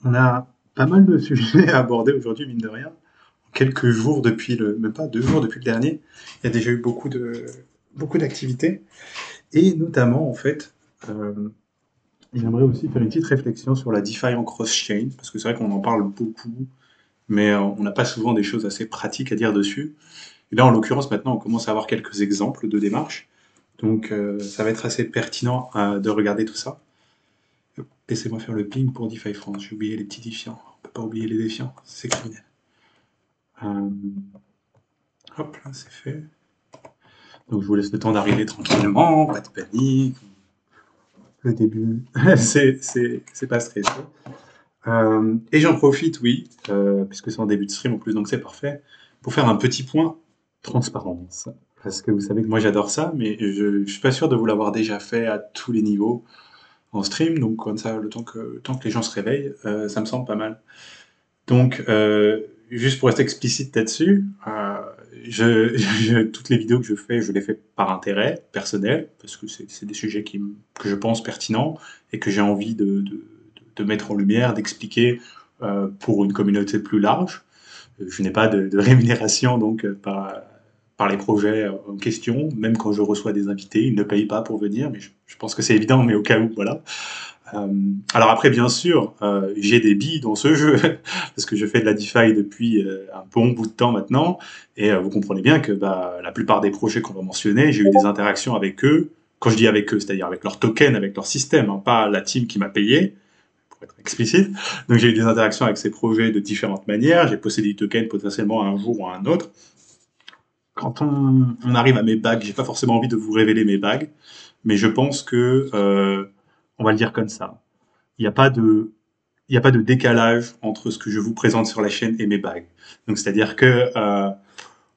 On a pas mal de sujets à aborder aujourd'hui, mine de rien. En quelques jours depuis même pas 2 jours depuis le dernier, il y a déjà eu beaucoup d'activités. Et notamment, en fait, euh, j'aimerais aussi faire une petite réflexion sur la DeFi en cross-chain, parce que c'est vrai qu'on en parle beaucoup, mais on n'a pas souvent des choses assez pratiques à dire dessus. Et là, en l'occurrence, maintenant, on commence à avoir quelques exemples de démarches. Donc, ça va être assez pertinent de regarder tout ça. Laissez-moi faire le ping pour DeFi France. J'ai oublié les petits défiants. On peut pas oublier les défiants, c'est criminel. Euh, hop, là, c'est fait. Donc, je vous laisse le temps d'arriver tranquillement, pas de panique. Le début, c'est pas stressé. Et j'en profite, oui, puisque c'est en début de stream en plus, donc c'est parfait, pour faire un petit point transparence. Parce que vous savez que moi j'adore ça, mais je suis pas sûr de vous l'avoir déjà fait à tous les niveaux en stream, donc comme ça, le temps que les gens se réveillent, ça me semble pas mal. Donc, juste pour être explicite là-dessus, toutes les vidéos que je fais, je les fais par intérêt personnel, parce que c'est des sujets que je pense pertinents et que j'ai envie de mettre en lumière, d'expliquer pour une communauté plus large. Je n'ai pas de rémunération donc par les projets en question, même quand je reçois des invités, ils ne payent pas pour venir, mais je pense que c'est évident, mais au cas où, voilà. Euh, alors après, bien sûr, j'ai des billes dans ce jeu, parce que je fais de la DeFi depuis un bon bout de temps maintenant, et vous comprenez bien que bah, la plupart des projets qu'on va mentionner, j'ai eu des interactions avec eux. Quand je dis avec eux, c'est-à-dire avec leur token, avec leur système, hein, pas la team qui m'a payé, pour être explicite. Donc j'ai eu des interactions avec ces projets de différentes manières, j'ai possédé du token potentiellement un jour ou à un autre. Quand on arrive à mes bagues, j'ai pas forcément envie de vous révéler mes bagues, mais je pense que, on va le dire comme ça, il n'y a pas de, il n'y a pas de décalage entre ce que je vous présente sur la chaîne et mes bagues. Donc, c'est-à-dire que,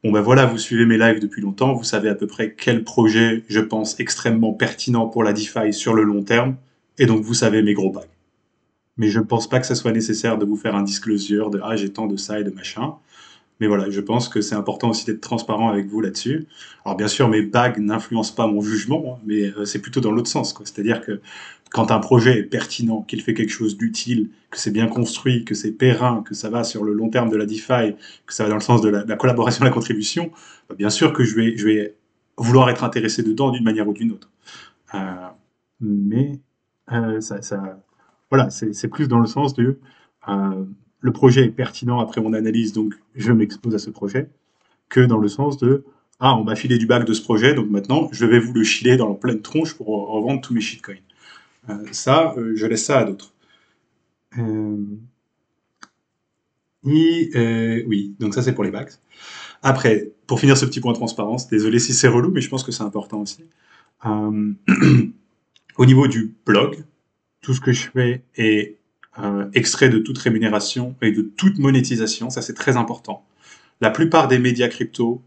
bon ben voilà, vous suivez mes lives depuis longtemps, vous savez à peu près quel projet je pense extrêmement pertinent pour la DeFi sur le long terme, et donc vous savez mes gros bagues. Mais je ne pense pas que ça soit nécessaire de vous faire un disclosure de ah j'ai tant de ça et de machin. Mais voilà, je pense que c'est important aussi d'être transparent avec vous là-dessus. Alors bien sûr, mes bagues n'influencent pas mon jugement, hein, mais c'est plutôt dans l'autre sens, quoi. C'est-à-dire que quand un projet est pertinent, qu'il fait quelque chose d'utile, que c'est bien construit, que c'est périn, que ça va sur le long terme de la DeFi, que ça va dans le sens de la collaboration, de la contribution, bah, bien sûr que je vais vouloir être intéressé dedans d'une manière ou d'une autre. Euh, mais voilà, c'est plus dans le sens de euh, le projet est pertinent après mon analyse, donc je m'expose à ce projet, que dans le sens de ah, on m'a filé du bac de ce projet, donc maintenant je vais vous le chiller dans la pleine tronche pour revendre tous mes shitcoins. Je laisse ça à d'autres. Euh, oui, donc ça c'est pour les bacs. Après, pour finir ce petit point de transparence, désolé si c'est relou, mais je pense que c'est important aussi. Euh, Au niveau du blog, tout ce que je fais est extrait de toute rémunération et de toute monétisation, ça c'est très important. La plupart des médias crypto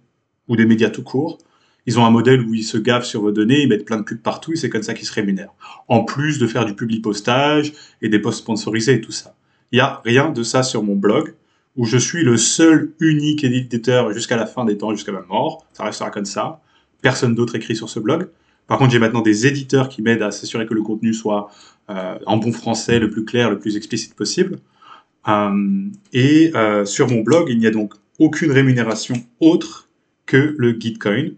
ou des médias tout court, ils ont un modèle où ils se gavent sur vos données, ils mettent plein de pubs partout et c'est comme ça qu'ils se rémunèrent. En plus de faire du public postage et des posts sponsorisés et tout ça. Il n'y a rien de ça sur mon blog où je suis le seul unique éditeur jusqu'à la fin des temps, jusqu'à ma mort. Ça restera comme ça. Personne d'autre écrit sur ce blog. Par contre, j'ai maintenant des éditeurs qui m'aident à s'assurer que le contenu soit en bon français, le plus clair, le plus explicite possible. Sur mon blog, il n'y a donc aucune rémunération autre que le Gitcoin,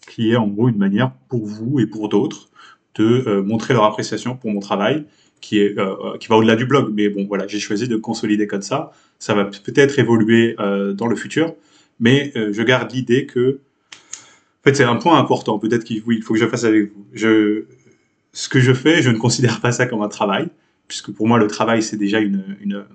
qui est en gros une manière pour vous et pour d'autres de montrer leur appréciation pour mon travail, qui va au-delà du blog. Mais bon, voilà, j'ai choisi de consolider comme ça. Ça va peut-être évoluer dans le futur, mais je garde l'idée que, en fait, c'est un point important. Peut-être qu'il oui, il faut que je fasse avec vous. Ce que je fais, je ne considère pas ça comme un travail, puisque pour moi, le travail, c'est déjà une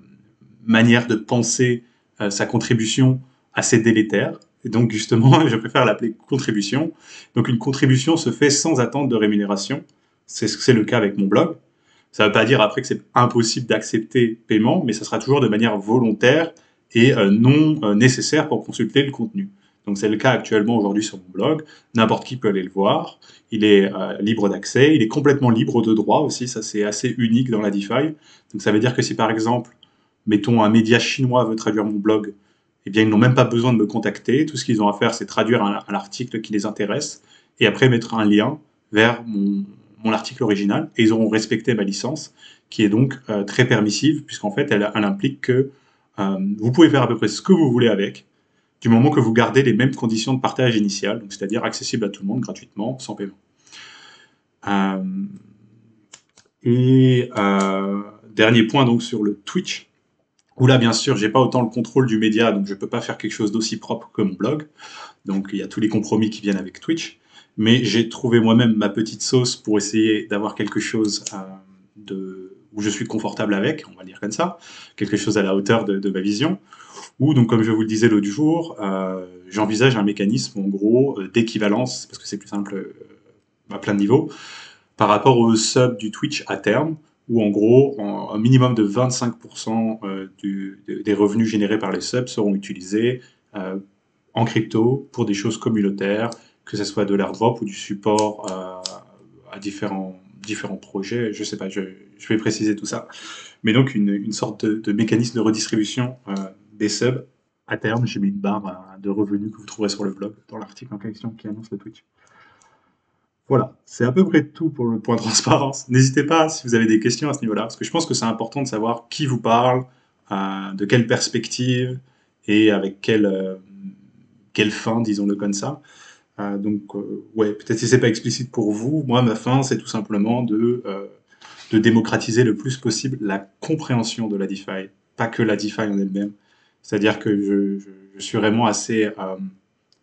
manière de penser sa contribution assez délétère. Et donc, justement, je préfère l'appeler contribution. Donc, une contribution se fait sans attente de rémunération. C'est le cas avec mon blog. Ça ne veut pas dire après que c'est impossible d'accepter paiement, mais ça sera toujours de manière volontaire et non nécessaire pour consulter le contenu. Donc c'est le cas actuellement aujourd'hui sur mon blog. N'importe qui peut aller le voir. Il est libre d'accès. Il est complètement libre de droit aussi. Ça c'est assez unique dans la DeFi. Donc ça veut dire que si par exemple, mettons un média chinois veut traduire mon blog, eh bien ils n'ont même pas besoin de me contacter. Tout ce qu'ils ont à faire c'est traduire un article qui les intéresse et après mettre un lien vers mon article original et ils auront respecté ma licence qui est donc très permissive, puisqu'en fait, elle implique que vous pouvez faire à peu près ce que vous voulez avec, du moment que vous gardez les mêmes conditions de partage initiales, donc c'est-à-dire accessible à tout le monde gratuitement, sans paiement. Euh, Dernier point donc sur le Twitch, où là bien sûr j'ai pas autant le contrôle du média, donc je peux pas faire quelque chose d'aussi propre que mon blog, donc il y a tous les compromis qui viennent avec Twitch, mais j'ai trouvé moi-même ma petite sauce pour essayer d'avoir quelque chose où je suis confortable avec, on va dire comme ça, quelque chose à la hauteur de ma vision, ou donc comme je vous le disais l'autre jour, j'envisage un mécanisme en gros d'équivalence, parce que c'est plus simple à plein de niveaux, par rapport au sub du Twitch à terme, où en gros, un minimum de 25% des revenus générés par les subs seront utilisés en crypto pour des choses communautaires, que ce soit de l'airdrop ou du support à différents projets. Je sais pas, je vais préciser tout ça. Mais donc une sorte de mécanisme de redistribution des subs. À terme, j'ai mis une barre de revenus que vous trouverez sur le blog, dans l'article en question qui annonce le Twitch. Voilà, c'est à peu près tout pour le point transparence. N'hésitez pas si vous avez des questions à ce niveau-là, parce que je pense que c'est important de savoir qui vous parle, de quelle perspective et avec quelle fin, disons-le comme ça. Ouais, peut-être si c'est pas explicite pour vous, moi, ma fin, c'est tout simplement de démocratiser le plus possible la compréhension de la DeFi, pas que la DeFi en elle-même. C'est-à-dire que je suis vraiment assez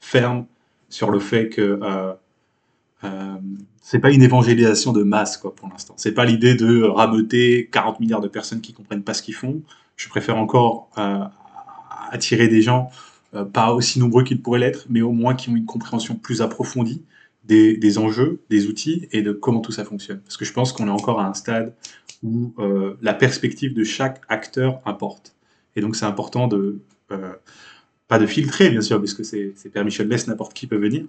ferme sur le fait que euh, c'est pas une évangélisation de masse, quoi, pour l'instant. C'est pas l'idée de rameuter 40 milliards de personnes qui comprennent pas ce qu'ils font. Je préfère encore attirer des gens pas aussi nombreux qu'ils pourraient l'être, mais au moins qui ont une compréhension plus approfondie des enjeux, des outils et de comment tout ça fonctionne. Parce que je pense qu'on est encore à un stade où la perspective de chaque acteur importe. Et donc c'est important pas de filtrer, bien sûr, puisque c'est permissionless, n'importe qui peut venir,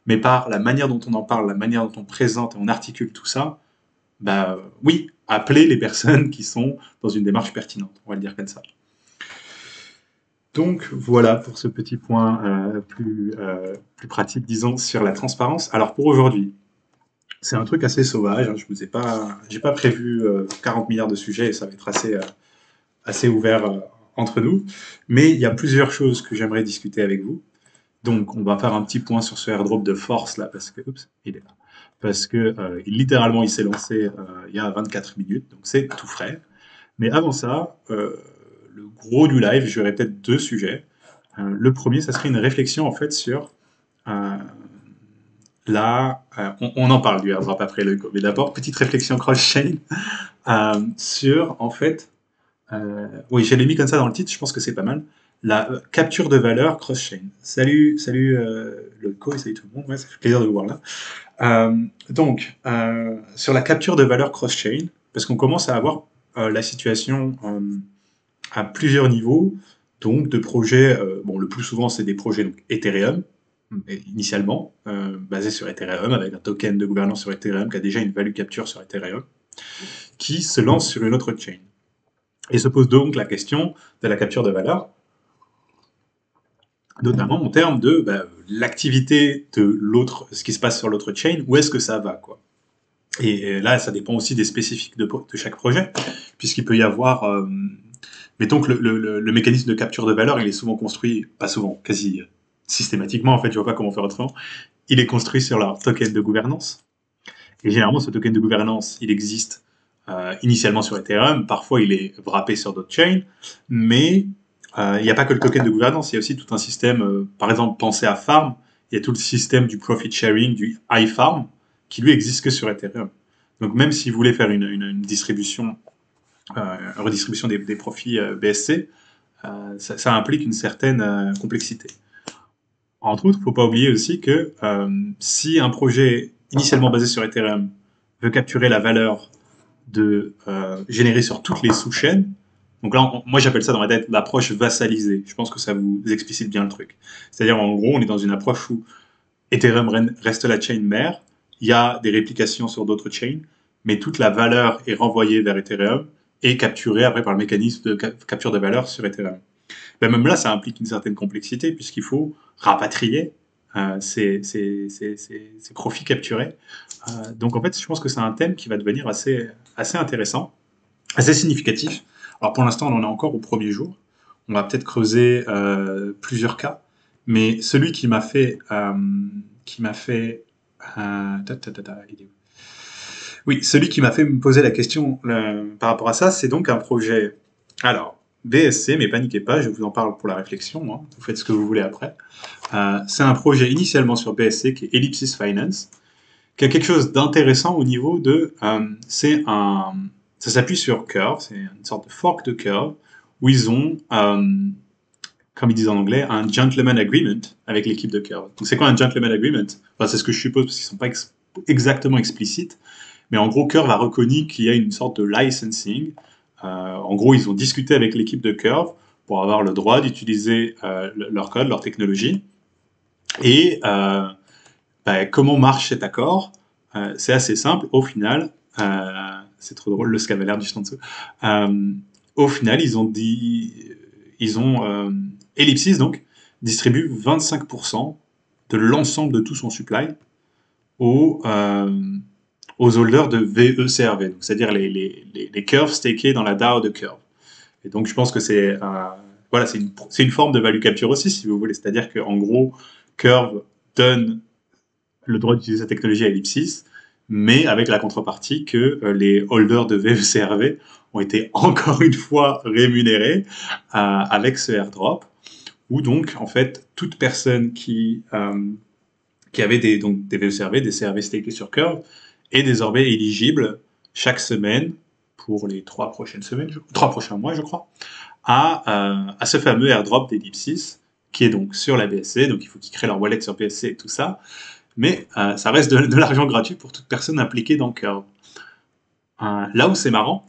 mais par la manière dont on en parle, la manière dont on présente et on articule tout ça, bah oui, appeler les personnes qui sont dans une démarche pertinente, on va le dire comme ça. Donc voilà pour ce petit point plus pratique, disons, sur la transparence. Alors pour aujourd'hui, c'est un truc assez sauvage, hein, j'ai pas prévu 40 milliards de sujets et ça va être assez ouvert entre nous, mais il y a plusieurs choses que j'aimerais discuter avec vous. Donc, on va faire un petit point sur ce airdrop de force là, parce que, oups, il est là. Parce que littéralement, il s'est lancé il y a 24 minutes, donc c'est tout frais. Mais avant ça, le gros du live, j'aurais peut-être deux sujets. Le premier, ça serait une réflexion en fait sur euh, on en parle du airdrop après le go, mais d'abord, petite réflexion cross-chain sur en fait oui, je l'ai mis comme ça dans le titre, je pense que c'est pas mal. La capture de valeur cross-chain. Salut le co et salut tout le monde, ouais, ça fait plaisir de vous voir là. Sur la capture de valeur cross-chain, parce qu'on commence à avoir la situation à plusieurs niveaux, donc de projets, bon, le plus souvent c'est des projets donc, Ethereum, initialement, basés sur Ethereum, avec un token de gouvernance sur Ethereum qui a déjà une value capture sur Ethereum, qui se lance sur une autre chain. Et se pose donc la question de la capture de valeur, notamment en termes de l'activité de l'autre, ce qui se passe sur l'autre chain, où est-ce que ça va, quoi. Et là, ça dépend aussi des spécifiques de chaque projet, puisqu'il peut y avoir, mettons que le mécanisme de capture de valeur, il est souvent construit, pas souvent, quasi systématiquement, en fait, je vois pas comment faire autrement, il est construit sur leur token de gouvernance. Et généralement, ce token de gouvernance, il existe initialement sur Ethereum, parfois il est wrappé sur d'autres chains, mais il n'y a pas que le token de gouvernance, il y a aussi tout un système, par exemple, pensez à Farm, il y a tout le système du profit sharing, du iFarm, qui lui existe que sur Ethereum. Donc même si vous voulez faire une distribution, redistribution des profits BSC, ça implique une certaine complexité. Entre autres, il ne faut pas oublier aussi que si un projet initialement basé sur Ethereum veut capturer la valeur générée sur toutes les sous-chaînes, donc là, moi j'appelle ça dans ma tête l'approche vassalisée. Je pense que ça vous explicite bien le truc. C'est-à-dire en gros, on est dans une approche où Ethereum reste la chain mère, il y a des réplications sur d'autres chains, mais toute la valeur est renvoyée vers Ethereum et capturée après par le mécanisme de capture de valeur sur Ethereum. Ben même là, ça implique une certaine complexité puisqu'il faut rapatrier ces profits capturés. Donc en fait, je pense que c'est un thème qui va devenir assez intéressant. assez significatif. Alors pour l'instant, on en est encore au premier jour. On va peut-être creuser plusieurs cas, mais celui qui m'a fait, il est où. Oui, celui qui m'a fait me poser la question par rapport à ça, c'est donc un projet. Alors, BSC, mais paniquez pas, je vous en parle pour la réflexion, hein. Vous faites ce que vous voulez après. C'est un projet initialement sur BSC qui est Ellipsis Finance, qui a quelque chose d'intéressant au niveau de, ça s'appuie sur Curve, c'est une sorte de fork de Curve, où ils ont, comme ils disent en anglais, un gentleman agreement avec l'équipe de Curve. Donc c'est quoi un gentleman agreement? Enfin, c'est ce que je suppose parce qu'ils sont pas exactement explicites, mais en gros Curve a reconnu qu'il y a une sorte de licensing. En gros, ils ont discuté avec l'équipe de Curve pour avoir le droit d'utiliser leur code, leur technologie, et comment marche cet accord? C'est assez simple. Au final, c'est trop drôle le scavaler du juste en dessous. Au final, Ellipsis donc distribue 25% de l'ensemble de tout son supply aux, aux holders de VECRV, c'est-à-dire les curves stakés dans la DAO de Curve. Et donc je pense que voilà, c'est une forme de value capture aussi, si vous voulez. C'est-à-dire qu'en gros, Curve donne le droit d'utiliser sa technologie à Ellipsis, mais avec la contrepartie que les holders de VECRV ont été encore une fois rémunérés avec ce airdrop, où donc en fait toute personne qui avait des VECRV, des CRV stakés sur Curve, est désormais éligible chaque semaine pour les 3 prochaines semaines, 3 prochains mois, je crois, à ce fameux airdrop d'Ellipsis qui est donc sur la BSC. Donc il faut qu'ils créent leur wallet sur BSC et tout ça, mais ça reste de l'argent gratuit pour toute personne impliquée dans Curve. Là où c'est marrant,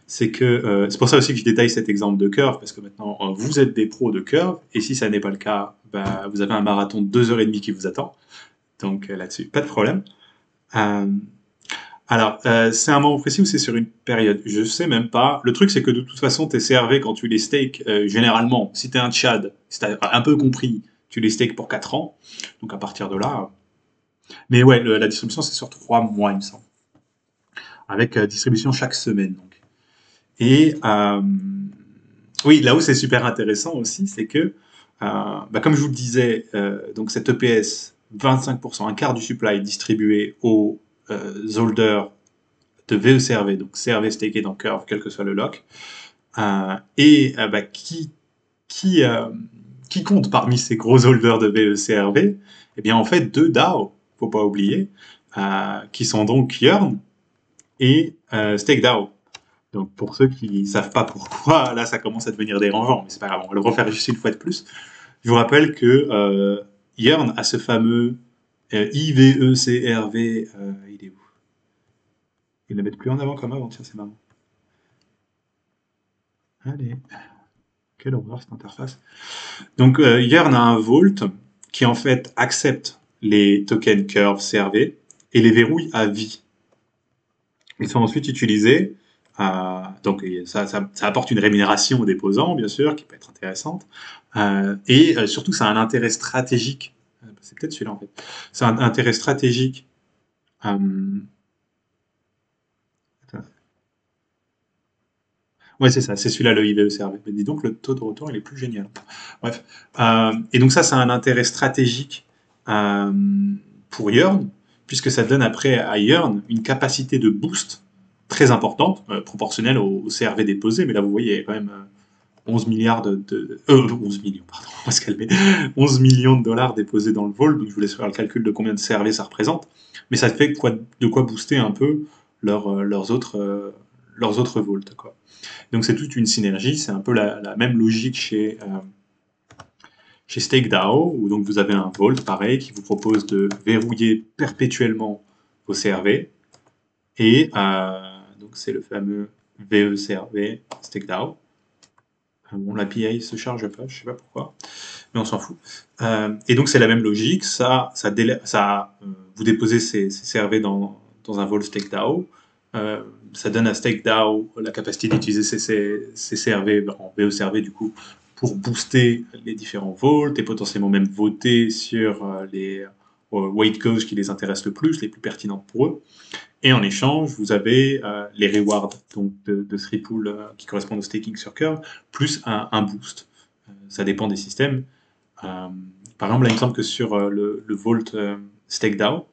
c'est que c'est pour ça aussi que je détaille cet exemple de Curve, parce que maintenant vous êtes des pros de Curve, et si ça n'est pas le cas, bah, vous avez un marathon de 2h30 qui vous attend. Donc là-dessus, pas de problème. Euh, c'est un moment précis ou c'est sur une période? Je sais même pas. Le truc, c'est que de toute façon, tes CRV, quand tu les stakes, généralement, si t'es un Tchad, si t'as un peu compris, tu les stakes pour 4 ans. Donc à partir de là. Mais ouais, la distribution, c'est sur 3 mois, il me semble. Avec distribution chaque semaine. Donc. Et oui, là où c'est super intéressant aussi, c'est que, comme je vous le disais, donc cette EPS, 25%, un quart du supply distribué aux holders de VECRV, donc CRV staké dans Curve, quel que soit le lock, qui, euh, qui compte parmi ces gros holders de VECRV? Eh bien, en fait, deux DAO, faut pas oublier, qui sont donc Yearn et StakeDAO. Donc, pour ceux qui savent pas pourquoi, là, ça commence à devenir dérangeant, mais c'est pas grave, on va le refaire juste une fois de plus. Je vous rappelle que Yearn a ce fameux IVECRV, il est où? Ils ne le mettent plus en avant comme avant, tiens, c'est marrant. Allez, quelle horreur cette interface. Donc, Yearn a un vault qui en fait accepte les tokens Curve CRV et les verrouille à vie. Ils sont ensuite utilisés, donc ça apporte une rémunération aux déposants, bien sûr, qui peut être intéressante, et surtout ça a un intérêt stratégique, c'est peut-être celui-là en fait, c'est un intérêt stratégique, euh, ouais c'est ça, c'est celui-là le IVECRV, mais dis donc le taux de retour il est plus génial. Bref, et donc ça a un intérêt stratégique euh, pour Yearn, puisque ça donne après à Yearn une capacité de boost très importante, proportionnelle au CRV déposé, mais là vous voyez, il y a quand même 11 milliards 11 millions, pardon, on va se calmer, 11 millions de dollars déposés dans le vol, donc je vous laisse faire le calcul de combien de CRV ça représente, mais ça fait de quoi booster un peu leurs autres volts, quoi. Donc c'est toute une synergie, c'est un peu la même logique chez StakeDAO, où donc vous avez un vault pareil qui vous propose de verrouiller perpétuellement vos CRV, et donc c'est le fameux VECRV StakeDAO. Bon, l'API se charge pas, je sais pas pourquoi, mais on s'en fout. Et donc c'est la même logique, vous déposez ces CRV dans un vault StakeDAO, ça donne à StakeDAO la capacité d'utiliser ces CRV en VECRV du coup pour booster les différents vaults et potentiellement même voter sur weight cause qui les intéressent le plus, les plus pertinentes pour eux. Et en échange, vous avez les rewards donc de ce repool qui correspondent au staking sur Curve, plus un boost. Ça dépend des systèmes. Par exemple, là, il me semble que sur le Vault StakeDAO,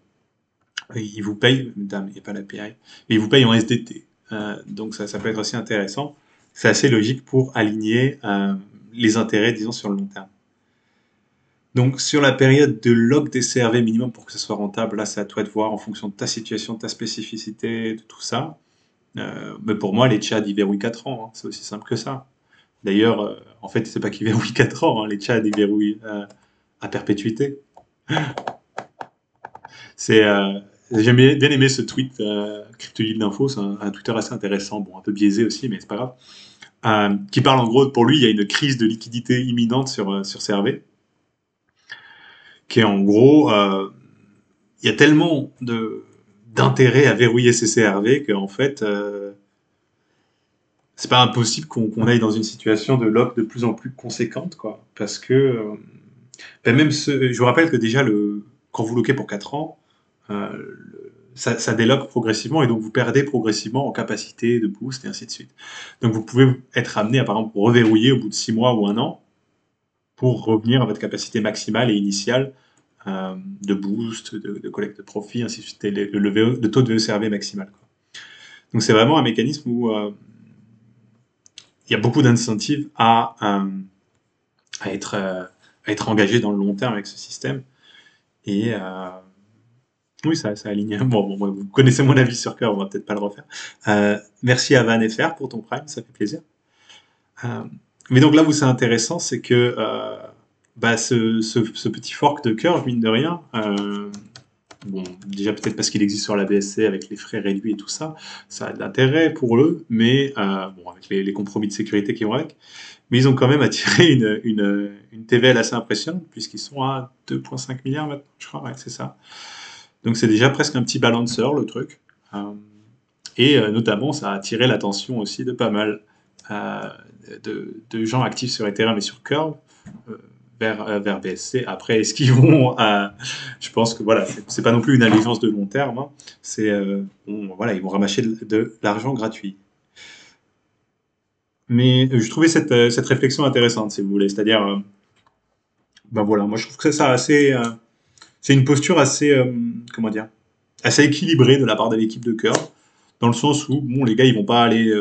il vous paye, il n'y a pas l'API, mais il vous paye en SDT. Donc ça peut être aussi intéressant. C'est assez logique pour aligner les intérêts, disons, sur le long terme. Donc sur la période de lock des CRV minimum pour que ce soit rentable, là c'est à toi de voir en fonction de ta situation, de ta spécificité, de tout ça. Mais pour moi, les Tchad, ils verrouillent 4 ans, hein. C'est aussi simple que ça. D'ailleurs, en fait, c'est pas qu'ils verrouillent 4 ans, hein. Les Tchad, ils verrouillent à perpétuité. C'est, j'ai bien aimé ce tweet Crypto Yield Info, c'est un Twitter assez intéressant, bon, un peu biaisé aussi, mais c'est pas grave. Qui parle en gros, pour lui, il y a une crise de liquidité imminente sur CRV, qui est en gros, il y a tellement d'intérêt à verrouiller ces CRV qu'en fait, c'est pas impossible qu'on aille dans une situation de lock de plus en plus conséquente, quoi. Parce que, ben même je vous rappelle que déjà, quand vous loquez pour 4 ans, ça déloque progressivement et donc vous perdez progressivement en capacité de boost et ainsi de suite. Donc vous pouvez être amené à, par exemple, reverrouiller au bout de 6 mois ou 1 an pour revenir à votre capacité maximale et initiale de boost, de collecte de profit, ainsi de suite, et le taux de VECRV maximal, quoi. Donc c'est vraiment un mécanisme où il y a beaucoup d'incentives à être engagé dans le long terme avec ce système. Et oui, ça aligne. Bon, vous connaissez mon avis sur Curve, on va peut-être pas le refaire. Merci à VanFR pour ton prime, ça fait plaisir. Mais donc là où c'est intéressant, c'est que ce petit fork de Curve, mine de rien, bon, déjà peut-être parce qu'il existe sur la BSC avec les frais réduits et tout ça, ça a de l'intérêt pour eux, mais bon, avec les compromis de sécurité qui vont avec, mais ils ont quand même attiré une TVL assez impressionnante, puisqu'ils sont à 2,5 milliards maintenant, je crois, ouais, c'est ça. Donc c'est déjà presque un petit balancer, le truc. Et notamment, ça a attiré l'attention aussi de pas mal de gens actifs sur Ethereum et sur Curve vers BSC. Après, est-ce qu'ils vont je pense que voilà, c'est pas non plus une allégeance de long terme, hein. C'est voilà, ils vont ramasser de l'argent gratuit. Mais je trouvais cette réflexion intéressante, si vous voulez. C'est-à-dire, ben voilà, moi je trouve que ça assez, c'est une posture assez, comment dire, assez équilibrée de la part de l'équipe de Curve, dans le sens où, bon, les gars, ils vont pas aller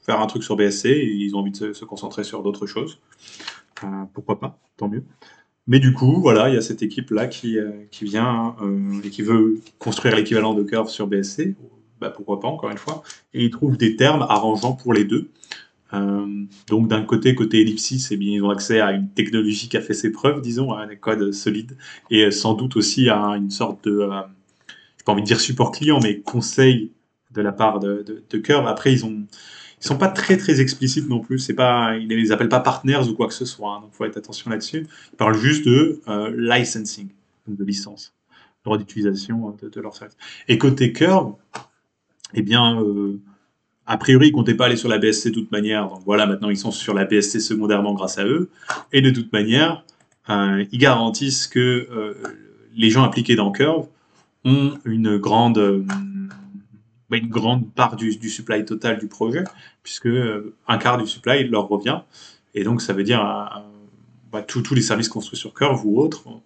faire un truc sur BSC, et ils ont envie de se concentrer sur d'autres choses. Pourquoi pas, tant mieux. Mais du coup, voilà, il y a cette équipe-là qui vient et qui veut construire l'équivalent de Curve sur BSC. Bah, pourquoi pas, encore une fois. Et ils trouvent des termes arrangeants pour les deux. Donc d'un côté Ellipsis, eh bien, ils ont accès à une technologie qui a fait ses preuves, disons, à un code solide, et sans doute aussi à une sorte de, j'ai pas envie de dire support client, mais conseil de la part de Curve. Après, ils sont pas très explicites non plus. C'est pas, ils les appellent pas partners ou quoi que ce soit, hein, donc faut être attention là-dessus. Ils parlent juste de licensing, donc de licence, droit d'utilisation de leur service. Et côté Curve, eh bien, a priori, ils comptaient pas aller sur la BSC de toute manière. Donc voilà, maintenant ils sont sur la BSC secondairement grâce à eux. Et de toute manière, ils garantissent que les gens impliqués dans Curve ont une grande part du supply total du projet, puisque un quart du supply leur revient. Et donc ça veut dire tous les services construits sur Curve ou autres ont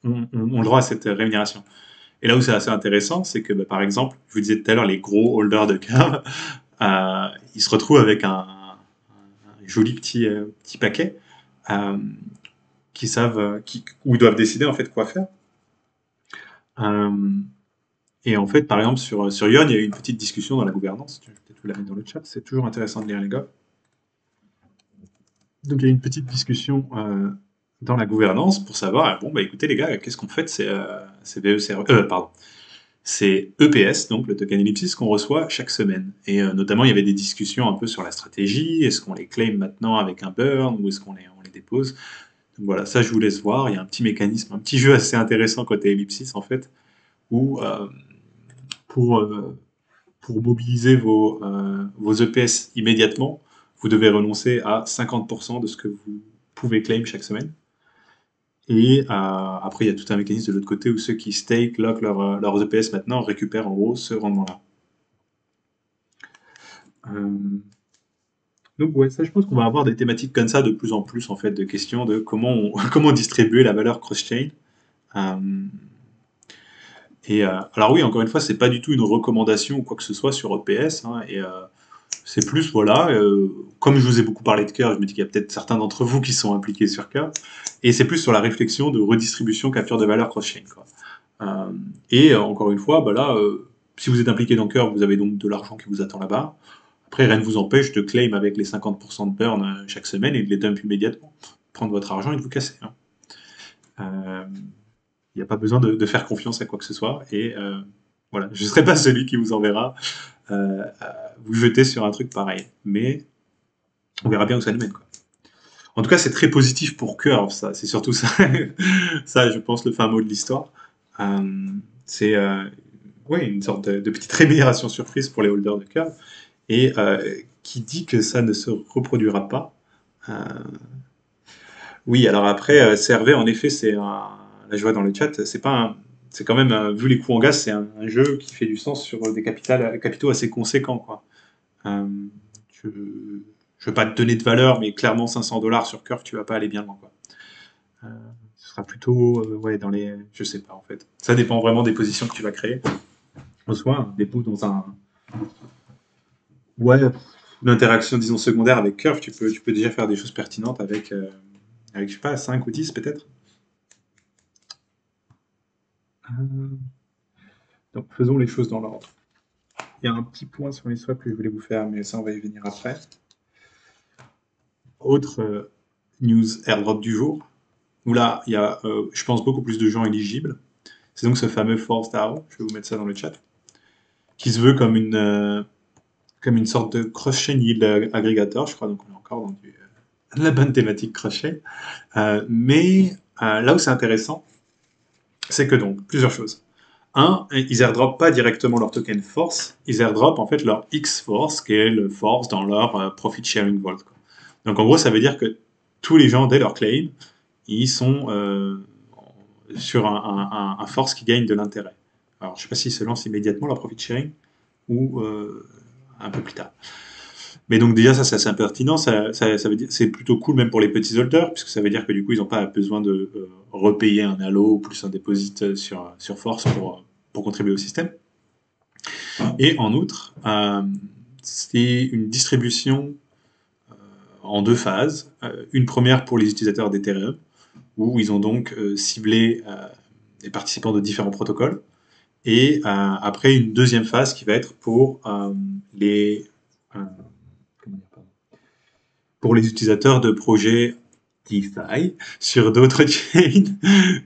le droit à cette rémunération. Et là où c'est assez intéressant, c'est que par exemple, je vous disais tout à l'heure, les gros holders de Curve, ils se retrouvent avec un joli petit paquet qui savent, où ils doivent décider en fait quoi faire. Et en fait, par exemple, sur Ion, il y a eu une petite discussion dans la gouvernance. Je vais peut-être vous la mettre dans le chat. C'est toujours intéressant de lire les gars. Donc, il y a eu une petite discussion dans la gouvernance pour savoir, bon, bah écoutez les gars, qu'est-ce qu'on fait de ces VECRV, pardon. C'est EPS, donc le token Ellipsis, qu'on reçoit chaque semaine. Et notamment, il y avait des discussions un peu sur la stratégie. Est-ce qu'on les claim maintenant avec un burn ou est-ce qu'on les dépose? Donc voilà, ça je vous laisse voir. Il y a un petit mécanisme, un petit jeu assez intéressant côté Ellipsis en fait, où pour mobiliser vos EPS immédiatement, vous devez renoncer à 50% de ce que vous pouvez claim chaque semaine. Et après, il y a tout un mécanisme de l'autre côté où ceux qui stake, lock leurs EPS maintenant récupèrent en gros ce rendement-là. Euh, donc ouais, ça je pense qu'on va avoir des thématiques comme ça de plus en plus en fait, de questions de comment distribuer la valeur cross-chain. Euh, alors oui, encore une fois, c'est pas du tout une recommandation ou quoi que ce soit sur EPS, hein, c'est plus, voilà, comme je vous ai beaucoup parlé de Curve, je me dis qu'il y a peut-être certains d'entre vous qui sont impliqués sur Curve, et c'est plus sur la réflexion de redistribution, capture de valeur cross-chain, quoi. Encore une fois, bah là, si vous êtes impliqué dans Curve, vous avez donc de l'argent qui vous attend là-bas. Après, rien ne vous empêche de claim avec les 50% de burn chaque semaine et de les dump immédiatement. Prendre votre argent et de vous casser, hein. Il n'y a pas besoin de faire confiance à quoi que ce soit. Voilà, je ne serai pas celui qui vous enverra vous jeter sur un truc pareil. Mais on verra bien où ça nous mène, quoi. En tout cas, c'est très positif pour Curve, ça. C'est surtout ça, ça, je pense, le fin mot de l'histoire. Euh, c'est ouais, une sorte de petite rémunération surprise pour les holders de Curve. Qui dit que ça ne se reproduira pas. Euh, oui, alors après, CRV, en effet, là je vois dans le chat, c'est pas c'est quand même, vu les coûts en gaz, c'est un jeu qui fait du sens sur des capitaux assez conséquents, quoi. Euh, je, je veux pas te donner de valeur, mais clairement 500 $ sur Curve, tu vas pas aller bien loin, quoi. Euh, Ce sera plutôt, ouais, je sais pas en fait. Ça dépend vraiment des positions que tu vas créer. En soi, un dépôt dans ouais, une interaction, disons, secondaire avec Curve, tu peux déjà faire des choses pertinentes avec je sais pas, 5 ou 10 peut-être. Euh, Donc faisons les choses dans l'ordre. Il y a un petit point sur les swaps que je voulais vous faire, mais ça on va y venir après. Autre news airdrop du jour, où là il y a, je pense, beaucoup plus de gens éligibles. C'est donc ce fameux Force DAO, je vais vous mettre ça dans le chat, qui se veut comme une sorte de cross-chain yield aggregator, je crois, donc on est encore dans la bonne thématique cross-chain. Là où c'est intéressant, c'est que donc, plusieurs choses. Un, ils airdrop pas directement leur token Force, ils airdrop en fait leur X-Force, qui est le Force dans leur Profit Sharing Vault, quoi. Donc en gros, ça veut dire que tous les gens, dès leur claim, ils sont sur un Force qui gagne de l'intérêt. Alors je sais pas s'ils se lancent immédiatement leur Profit Sharing ou un peu plus tard. Mais donc déjà ça c'est assez pertinent, ça veut dire c'est plutôt cool même pour les petits holders puisque ça veut dire que du coup ils n'ont pas besoin de repayer un allo ou plus un deposit sur Force pour contribuer au système. Et en outre, c'est une distribution en deux phases. Une première pour les utilisateurs d'Ethereum où ils ont donc ciblé les participants de différents protocoles. Et après une deuxième phase qui va être les euh, comment dire, pour les utilisateurs de projets DeFi sur d'autres chains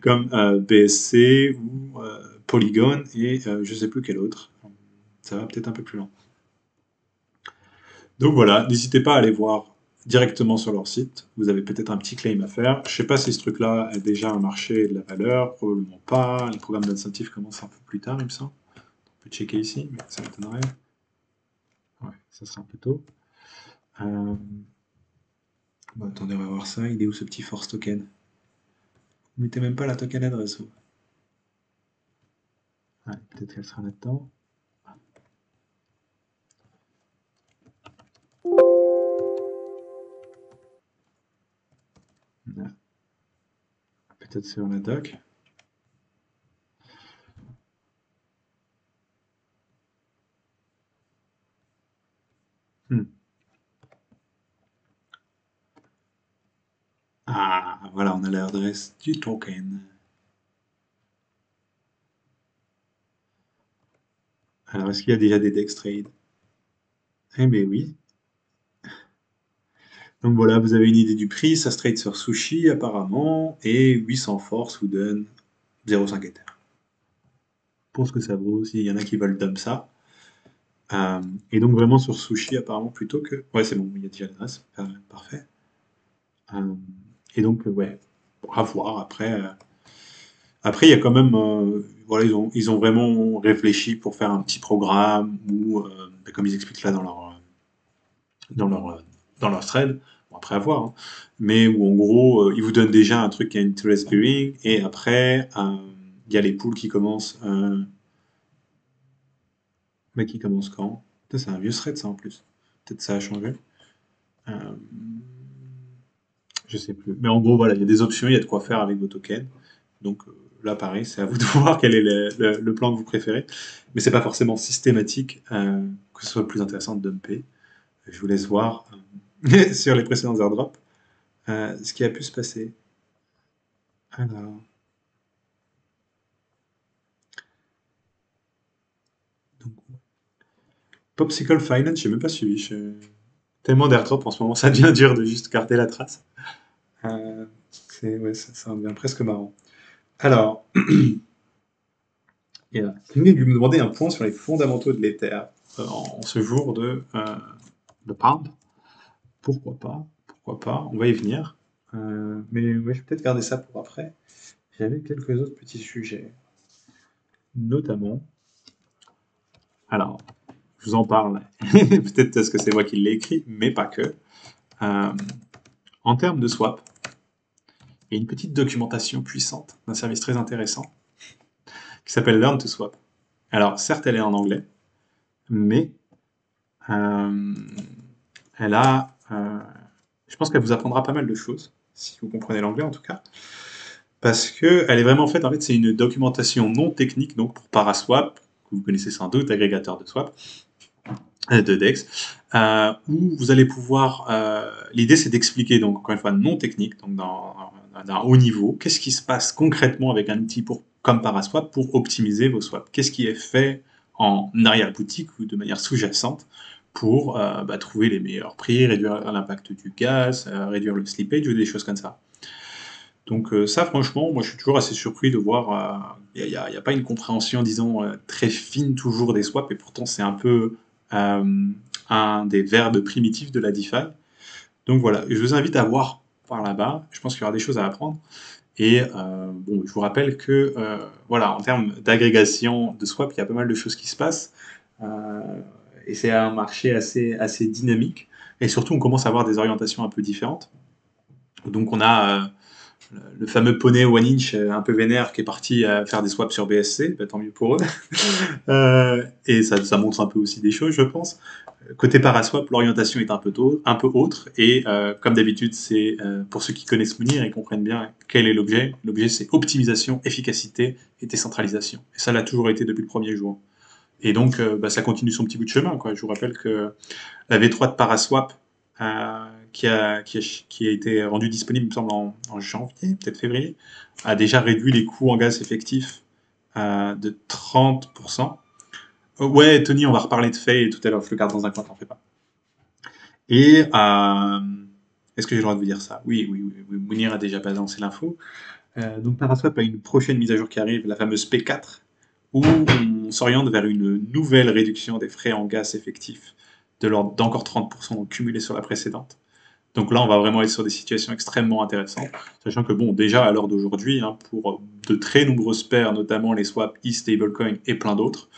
comme BSC ou Polygon et je sais plus quel autre. Ça va peut-être un peu plus loin. Donc voilà, n'hésitez pas à aller voir directement sur leur site. Vous avez peut-être un petit claim à faire. Je sais pas si ce truc-là a déjà un marché et de la valeur, probablement pas. Les programmes d'incentive commencent un peu plus tard, il me semble. On peut checker ici, mais ça m'étonnerait. Ouais, ça sera un peu tôt. Euh, Bon, attendez, on va voir ça. Il est où ce petit force token? Vous mettez même pas la token adresse. Ouais, peut-être qu'elle sera là-dedans. Ouais, peut-être sur la doc. Hmm. Ah, voilà, on a l'adresse du token. Alors, est-ce qu'il y a déjà des DEX trades? Eh bien oui. Donc voilà, vous avez une idée du prix. Ça se trade sur Sushi apparemment. Et 800 force vous donne 0,5 Ether. Pour ce que ça vaut, s'il y en a qui veulent dump ça. Et donc vraiment sur Sushi apparemment plutôt que... Ouais, c'est bon, il y a déjà l'adresse. Parfait. Euh, et donc, ouais, à voir après. Après, il y a quand même, voilà, ils ont vraiment réfléchi pour faire un petit programme où, comme ils expliquent là dans leur thread, bon, après avoir, hein, mais où en gros, il vous donne déjà un truc qui a une interest bearing, et après, il y a les pools qui commencent, mais qui commencent quand? Putain, c'est un vieux thread ça en plus. Peut-être ça a changé. Euh, je sais plus. Mais en gros, voilà, il y a des options, il y a de quoi faire avec vos tokens. Donc là, pareil, c'est à vous de voir quel est le plan que vous préférez. Mais c'est pas forcément systématique que ce soit plus intéressant de dumper. Je vous laisse voir sur les précédents airdrops ce qui a pu se passer. Alors, donc, Popsicle Finance, j'ai même pas suivi. Tellement d'airdrops en ce moment, ça devient dur de juste garder la trace. Ouais, ça en devient presque marrant. Alors, quelqu'un lui me demandait un point sur les fondamentaux de l'Ether en ce jour de Pound. Pourquoi pas? Pourquoi pas? On va y venir. Mais ouais, je vais peut-être garder ça pour après. J'avais quelques autres petits sujets, notamment. Alors, je vous en parle. Peut-être parce que c'est moi qui l'ai écrit, mais pas que. Euh, En termes de swap, il y a une petite documentation puissante d'un service très intéressant qui s'appelle Learn to Swap. Alors, certes, elle est en anglais, mais euh, elle a. Je pense qu'elle vous apprendra pas mal de choses, si vous comprenez l'anglais en tout cas. Parce que elle est vraiment faite, en fait, c'est une documentation non technique, donc pour Paraswap, que vous connaissez sans doute, agrégateur de swap, de DEX, où vous allez pouvoir. L'idée, c'est d'expliquer, donc encore une fois, non technique, donc d'un haut niveau, qu'est-ce qui se passe concrètement avec un outil comme Paraswap pour optimiser vos swaps. Qu'est-ce qui est fait en arrière-boutique ou de manière sous-jacente pour trouver les meilleurs prix, réduire l'impact du gaz, réduire le slippage ou des choses comme ça. Donc ça, franchement, moi je suis toujours assez surpris de voir, il n'y a pas une compréhension, disons, très fine toujours des swaps, et pourtant c'est un peu euh, un des verbes primitifs de la DeFi. Donc voilà, je vous invite à voir par là-bas, je pense qu'il y aura des choses à apprendre. Et bon, je vous rappelle que voilà, en termes d'agrégation de swap, il y a pas mal de choses qui se passent. Euh, et c'est un marché assez dynamique. Et surtout, on commence à avoir des orientations un peu différentes. Donc on a le fameux poney One Inch un peu vénère qui est parti faire des swaps sur BSC, bah, tant mieux pour eux. Et ça montre un peu aussi des choses, je pense. Côté Paraswap, l'orientation est un peu autre, et comme d'habitude, c'est pour ceux qui connaissent Mounir et comprennent bien quel est l'objet. L'objet, c'est optimisation, efficacité et décentralisation. Et ça l'a toujours été depuis le premier jour. Et donc, ça continue son petit bout de chemin, quoi. Je vous rappelle que la V3 de Paraswap, qui a été rendue disponible, il me semble, en janvier, peut-être février, a déjà réduit les coûts en gaz effectif de 30%. Ouais, Tony, on va reparler de Faye tout à l'heure, je le garde dans un coin, t'en fais pas. Et est-ce que j'ai le droit de vous dire ça? Oui, Mounir a déjà balancé l'info. Donc Paraswap a une prochaine mise à jour qui arrive, la fameuse P4, où on s'oriente vers une nouvelle réduction des frais en gaz effectifs de l'ordre d'encore 30% cumulés sur la précédente. Donc là, on va vraiment être sur des situations extrêmement intéressantes, sachant que bon, déjà à l'heure d'aujourd'hui, hein, pour de très nombreuses paires, notamment les swaps e-stablecoin et plein d'autres,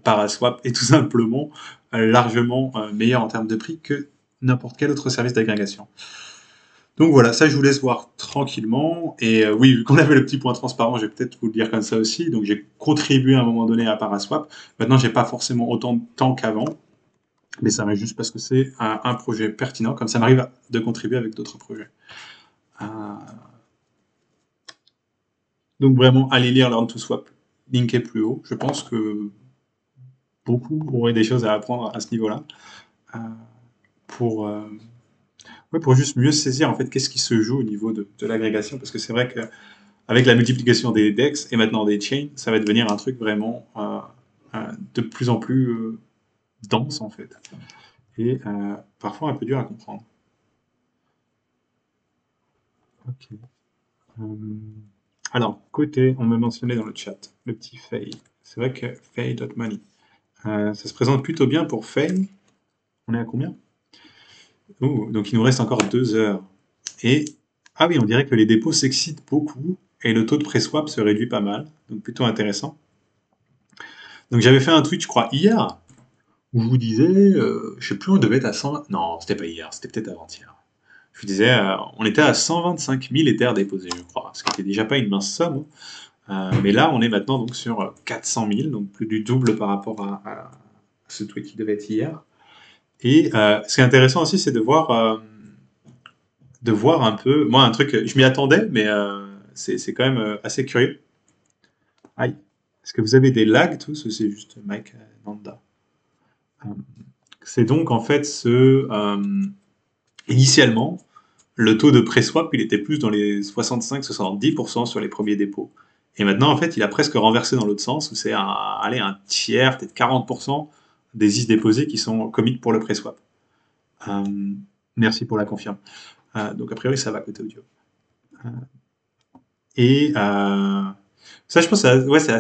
Paraswap est tout simplement largement meilleur en termes de prix que n'importe quel autre service d'agrégation. Donc voilà, ça je vous laisse voir tranquillement. Et oui, vu qu'on avait le petit point transparent, je vais peut-être vous le dire comme ça aussi. Donc j'ai contribué à un moment donné à Paraswap. Maintenant, j'ai pas forcément autant de temps qu'avant, mais ça m'est juste parce que c'est un projet pertinent, comme ça m'arrive de contribuer avec d'autres projets. Euh, donc vraiment, allez lire Learn to Swap, link est plus haut. Je pense que beaucoup auraient des choses à apprendre à ce niveau-là, euh, pour, euh, ouais, pour juste mieux saisir en fait qu'est-ce qui se joue au niveau de l'agrégation, parce que c'est vrai que avec la multiplication des DEX et maintenant des chains, ça va devenir un truc vraiment de plus en plus dense en fait, et parfois un peu dur à comprendre. Ok. Euh, alors, côté, on me mentionnait dans le chat, le petit Faye. C'est vrai que Faye.money. Ça se présente plutôt bien pour Faye. On est à combien? Oh, donc il nous reste encore 2 heures. Et, ah oui, on dirait que les dépôts s'excitent beaucoup et le taux de pré-swap se réduit pas mal. Donc plutôt intéressant. Donc j'avais fait un tweet, je crois, hier, où je vous disais, je sais plus, on devait être à 120. Non, c'était pas hier, c'était peut-être avant-hier. je vous disais, on était à 125 000 Ethers déposés, je crois, ce qui n'était déjà pas une mince somme. Mais là, on est maintenant donc sur 400 000, donc plus du double par rapport à ce tweet qui devait être hier. Et ce qui est intéressant aussi, c'est de voir un peu. Moi, un truc, je m'y attendais, mais c'est quand même assez curieux. Aïe. Est-ce que vous avez des lags tous ou c'est juste Mike Nanda? C'est donc en fait initialement, le taux de pré-swap, il était plus dans les 65-70% sur les premiers dépôts. Et maintenant, en fait, il a presque renversé dans l'autre sens, où c'est un tiers, peut-être 40% des is déposés qui sont commit pour le pré-swap. Merci pour la confirme. Donc, a priori, ça va côté audio. Et ça, je pense, c'est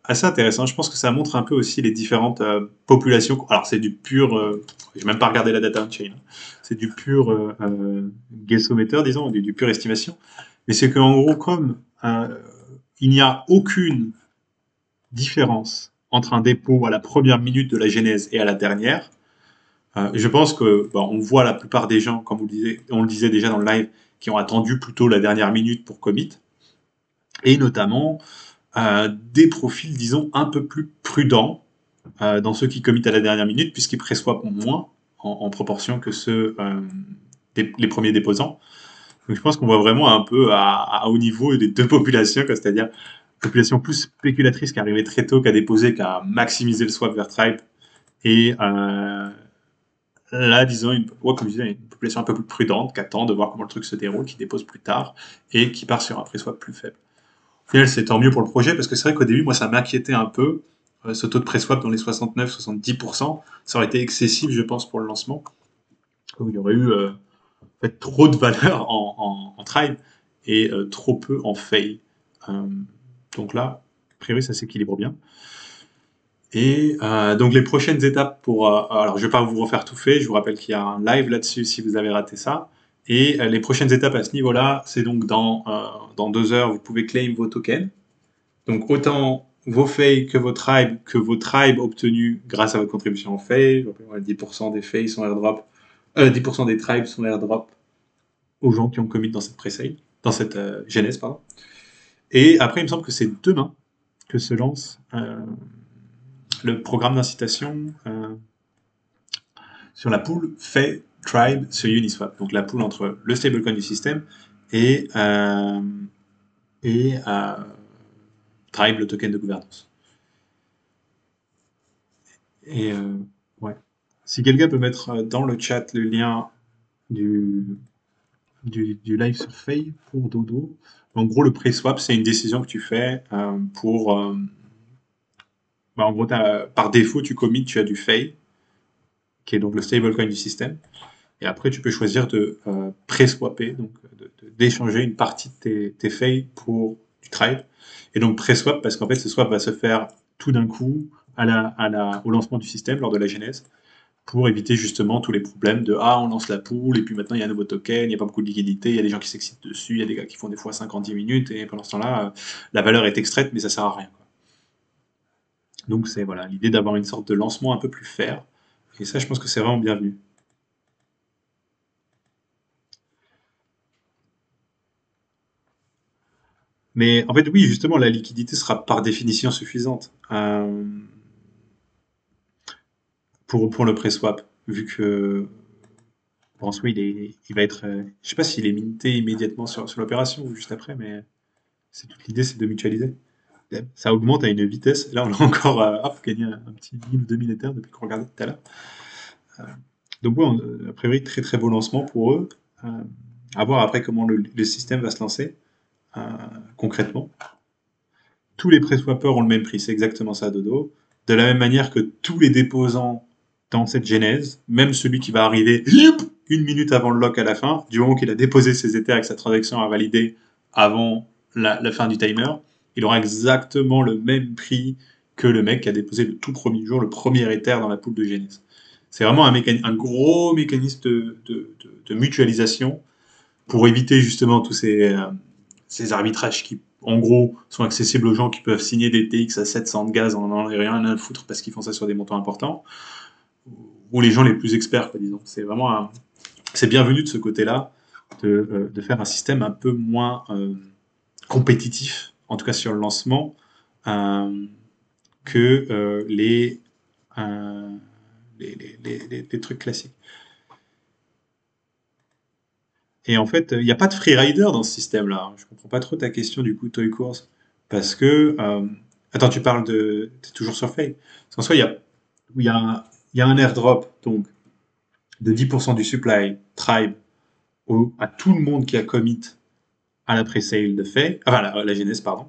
assez intéressant. Je pense que ça montre un peu aussi les différentes populations. Alors, c'est du pur. Je n'ai même pas regardé la data on-chain. Hein. C'est du pur guessometer, disons, du pur estimation. Mais c'est qu'en gros, comme il n'y a aucune différence entre un dépôt à la première minute de la genèse et à la dernière, je pense que on voit la plupart des gens, comme on le disait déjà dans le live, qui ont attendu plutôt la dernière minute pour commit, et notamment des profils, disons, un peu plus prudents dans ceux qui committent à la dernière minute, puisqu'ils pré-swap moins en proportion que ceux les premiers déposants. Donc je pense qu'on voit vraiment un peu à haut niveau des deux populations, c'est-à-dire population plus spéculatrice qui arrivait très tôt, qui a déposé, qui a maximisé le swap vers Tribe, et là, disons, comme je disais, une population un peu plus prudente, qui attend de voir comment le truc se déroule, qui dépose plus tard, et qui part sur un pré-swap plus faible. Au final, c'est tant mieux pour le projet, parce que c'est vrai qu'au début, moi, ça m'inquiétait un peu, ce taux de pré-swap dans les 69-70%. Ça aurait été excessif, je pense, pour le lancement. Il y aurait eu en fait, trop de valeur en Tribe et trop peu en Fail. Donc là, a priori, ça s'équilibre bien. Et donc les prochaines étapes pour... alors je ne vais pas vous refaire tout fait, je vous rappelle qu'il y a un live là-dessus si vous avez raté ça. Et les prochaines étapes à ce niveau-là, c'est donc dans 2 heures, vous pouvez claim vos tokens. Donc autant vos fails que vos tribes obtenus grâce à votre contribution en fail. 10% des fails sont airdrop, 10% des tribes sont airdrop aux gens qui ont commit dans cette pre-sale, dans cette genèse, pardon. Et après, il me semble que c'est demain que se lance le programme d'incitation sur la pool Fay Tribe sur Uniswap. Donc la pool entre le stablecoin du système et Tribe, le token de gouvernance. Et ouais. Si quelqu'un peut mettre dans le chat le lien du live sur Fay pour Dodo. En gros, le pré-swap, c'est une décision que tu fais pour... en gros, par défaut, tu commits, tu as du Fay, qui est donc le stablecoin du système. Et après, tu peux choisir de pré-swapper, donc d'échanger une partie de tes Fay pour du Tribe. Et donc pré-swap, parce qu'en fait, ce swap va se faire tout d'un coup au lancement du système, lors de la genèse, pour éviter justement tous les problèmes de on lance la pool, et puis maintenant il y a un nouveau token, il n'y a pas beaucoup de liquidité, il y a des gens qui s'excitent dessus, il y a des gars qui font des fois 50-10 minutes, et pendant ce temps-là, la valeur est extraite, mais ça sert à rien. Quoi. Donc c'est voilà, l'idée d'avoir une sorte de lancement un peu plus fair, et ça je pense que c'est vraiment bienvenu. Mais en fait oui, justement, la liquidité sera par définition suffisante pour le pré-swap, vu que je pense oui, il va être... je sais pas s'il est minté immédiatement sur l'opération ou juste après, mais c'est toute l'idée, c'est de mutualiser. Ça augmente à une vitesse. Là, on a encore gagné un petit 1000 ou 2000 Ethers depuis qu'on regardait tout à l'heure. Donc, ouais, a priori, très très beau lancement pour eux. À voir après comment le système va se lancer concrètement. Tous les pré-swappers ont le même prix, c'est exactement ça, Dodo. De la même manière que tous les déposants dans cette genèse, même celui qui va arriver une minute avant le lock à la fin, du moment qu'il a déposé ses Ethers et que sa transaction a validé avant la fin du timer, il aura exactement le même prix que le mec qui a déposé le tout premier jour, le premier Ether dans la pool de genèse. C'est vraiment un gros mécanisme de mutualisation pour éviter justement tous ces arbitrages qui, en gros, sont accessibles aux gens qui peuvent signer des TX à 700 de gaz en n'en rien à foutre parce qu'ils font ça sur des montants importants, ou les gens les plus experts, quoi, disons. C'est vraiment c'est bienvenu de ce côté-là de faire un système un peu moins compétitif, en tout cas sur le lancement, euh, que euh, les trucs classiques. Et en fait, il n'y a pas de freerider dans ce système-là. Je comprends pas trop ta question du coup, Toy Course. Parce que. Attends, tu parles de. T'es toujours sur Fake. Parce qu'en soi, il y a un airdrop donc, de 10% du supply Tribe à tout le monde qui a commit à la pre-sale de Fake. Enfin, la genèse, pardon.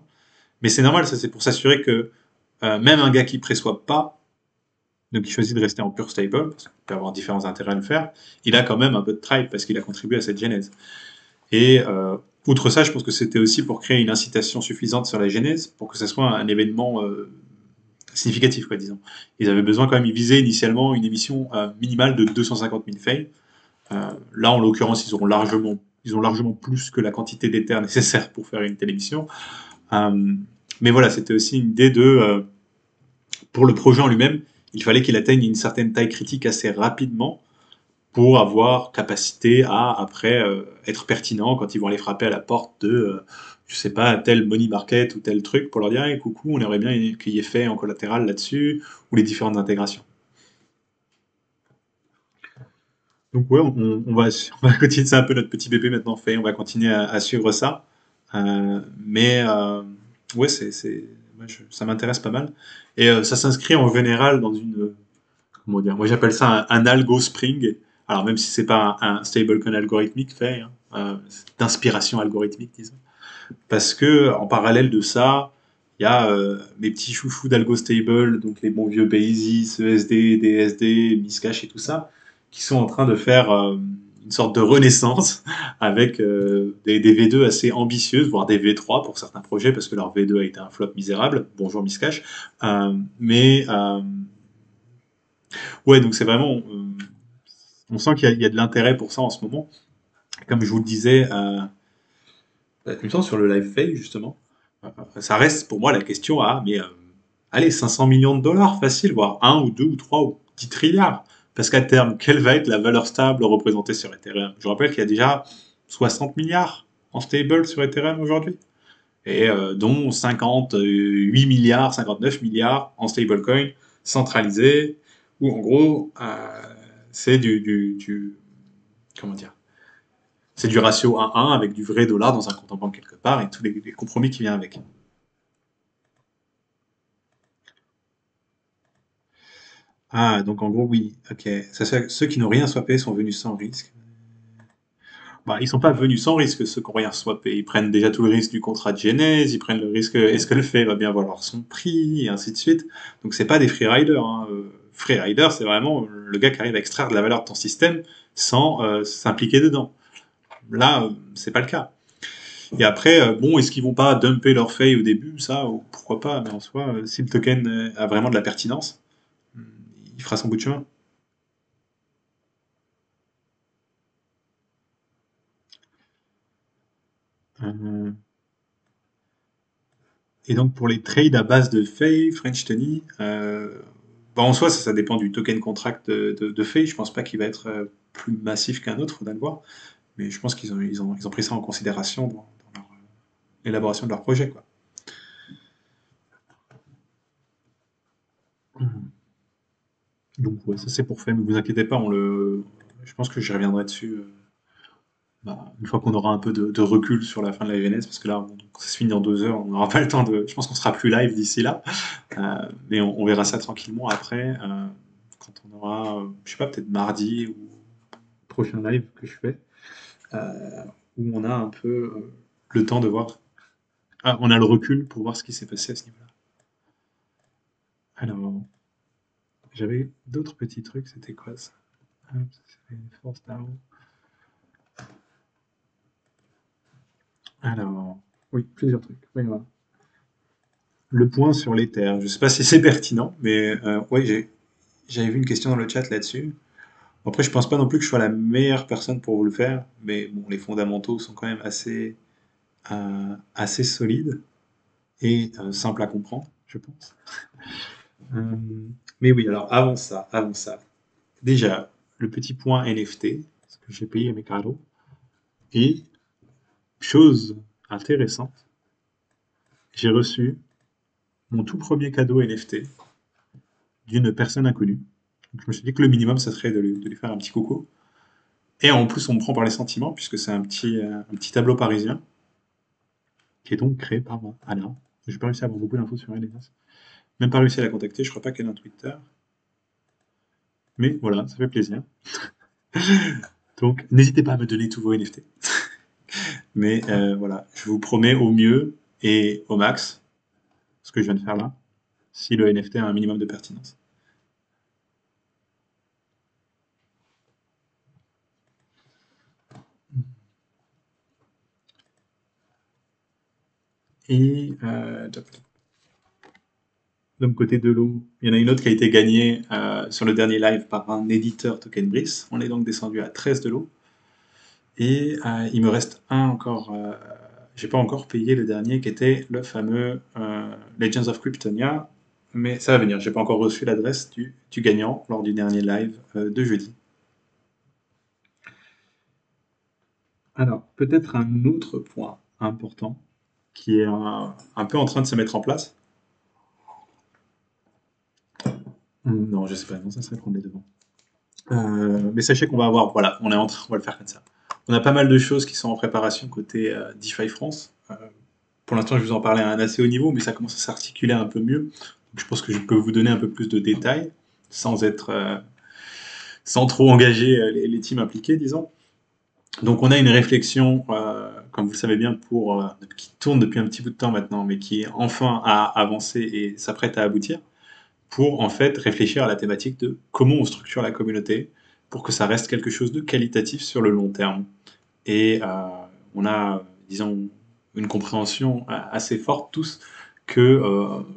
Mais c'est normal, ça c'est pour s'assurer que même un gars qui pré-swap pas, donc qui choisit de rester en pure stable, parce qu'il peut avoir différents intérêts à le faire, il a quand même un peu de Tribe parce qu'il a contribué à cette genèse. Et outre ça, je pense que c'était aussi pour créer une incitation suffisante sur la genèse pour que ce soit un événement significatif, quoi, disons. Ils avaient besoin quand même, ils visaient initialement une émission minimale de 250 000 fails. Là, en l'occurrence, ils ont largement plus que la quantité d'éther nécessaire pour faire une telle émission. Euh, mais voilà, c'était aussi une idée pour le projet en lui-même, il fallait qu'il atteigne une certaine taille critique assez rapidement pour avoir capacité à, après, être pertinent quand ils vont aller frapper à la porte de, je sais pas, tel money market ou tel truc pour leur dire, hey, coucou, on aimerait bien qu'il y ait fait en collatéral là-dessus, ou les différentes intégrations. Donc ouais, on va continuer, c'est un peu notre petit bébé maintenant fait, on va continuer à suivre ça. Mais ouais, ça m'intéresse pas mal. Et ça s'inscrit en général dans une, comment dire, moi j'appelle ça un algo spring. Alors même si c'est pas un stablecoin algorithmique fait, hein, d'inspiration algorithmique, disons. Parce que en parallèle de ça, il y a mes petits chouchous d'algo stable, donc les bons vieux Basis, ESD, DSD, Miscash et tout ça, qui sont en train de faire une sorte de renaissance avec des V2 assez ambitieuses, voire des V3 pour certains projets, parce que leur V2 a été un flop misérable. Bonjour Miscash. Mais ouais, donc c'est vraiment, on sent qu'il y a de l'intérêt pour ça en ce moment. Comme je vous le disais, il me semble sur le live fake justement, ça reste pour moi la question à, mais allez, 500 millions de dollars facile, voire un ou 2 ou 3 ou 10 trilliards. Parce qu'à terme, quelle va être la valeur stable représentée sur Ethereum? Je rappelle qu'il y a déjà 60 milliards en stable sur Ethereum aujourd'hui, et dont 58 milliards, 59 milliards en stablecoin centralisé, où en gros, c'est comment dire, c'est du ratio 1-1 avec du vrai dollar dans un compte en banque quelque part et tous les compromis qui viennent avec. Ah, donc en gros, oui, ok. Ceux qui n'ont rien swappé sont venus sans risque. Bah, ils sont pas venus sans risque, ceux qui n'ont rien swappé. Ils prennent déjà tout le risque du contrat de genèse, ils prennent le risque, est-ce que le fait va bien valoir son prix, et ainsi de suite. Donc c'est pas des freeriders, hein. Freerider, c'est vraiment le gars qui arrive à extraire de la valeur de ton système sans s'impliquer dedans. Là, c'est pas le cas. Et après, bon, est-ce qu'ils vont pas dumper leur fay au début, ça, ou pourquoi pas, mais en soi, si le token a vraiment de la pertinence, il fera son bout de chemin. Euh, et donc pour les trades à base de Fay, French Tony, bah, en soi ça dépend du token contract de Fay. Je pense pas qu'il va être plus massif qu'un autre, faudra le voir. Mais je pense qu'ils ont pris ça en considération dans l'élaboration de leur projet, quoi. Donc ouais, ça c'est pour Fay, mais vous inquiétez pas, je pense que j'y reviendrai dessus bah, une fois qu'on aura un peu de recul sur la fin de la GNS, parce que là, bon, quand ça se finit en 2 heures, on n'aura pas le temps de. Je pense qu'on sera plus live d'ici là, mais on verra ça tranquillement après, quand on aura, je sais pas, peut-être mardi ou prochain live que je fais, où on a un peu le temps de voir. Ah, on a le recul pour voir ce qui s'est passé à ce niveau-là. Alors, j'avais d'autres petits trucs, c'était quoi ça? Hop, c'est Force Down. Alors, oui, plusieurs trucs. Oui, voilà. Le point sur les terres. Je ne sais pas si c'est pertinent, mais ouais, j'avais vu une question dans le chat là-dessus. Après, je pense pas non plus que je sois la meilleure personne pour vous le faire, mais bon, les fondamentaux sont quand même assez solides et simples à comprendre, je pense. Mais oui, alors avant ça, déjà, le petit point NFT. j'ai payé mes cadeaux. Et chose intéressante, j'ai reçu mon tout premier cadeau NFT d'une personne inconnue. Donc, je me suis dit que le minimum, ça serait de lui faire un petit coucou. Et en plus, on me prend par les sentiments, puisque c'est un petit tableau parisien, qui est donc créé par Anna. J'ai pas réussi à avoir beaucoup d'infos sur elle, hélas. Même pas réussi à la contacter, je crois pas qu'elle a un Twitter. Mais voilà, ça fait plaisir. Donc, n'hésitez pas à me donner tous vos NFT. Mais voilà, je vous promets au mieux et au max ce que je viens de faire là, si le NFT a un minimum de pertinence. Et de mon côté de l'eau, il y en a une autre qui a été gagnée sur le dernier live par un éditeur Token Brice. On est donc descendu à 13 de l'eau. Et il me reste un encore. J'ai pas encore payé le dernier qui était le fameux Legends of Cryptonia. Mais ça va venir. J'ai pas encore reçu l'adresse du gagnant lors du dernier live de jeudi. Alors, peut-être un autre point important qui est un peu en train de se mettre en place. Non, je sais pas, non, ça serait prendre les devants. Mais sachez qu'on va avoir, voilà, on va le faire comme ça. On a pas mal de choses qui sont en préparation côté DeFi France. Pour l'instant, je vous en parlais à un assez haut niveau, mais ça commence à s'articuler un peu mieux. Donc, je pense que je peux vous donner un peu plus de détails sans être, sans trop engager les teams impliqués, disons. Donc, on a une réflexion, comme vous le savez bien, qui tourne depuis un petit bout de temps maintenant, mais qui enfin a avancé et s'apprête à aboutir, pour en fait réfléchir à la thématique de comment on structure la communauté pour que ça reste quelque chose de qualitatif sur le long terme. Et on a, disons, une compréhension assez forte tous que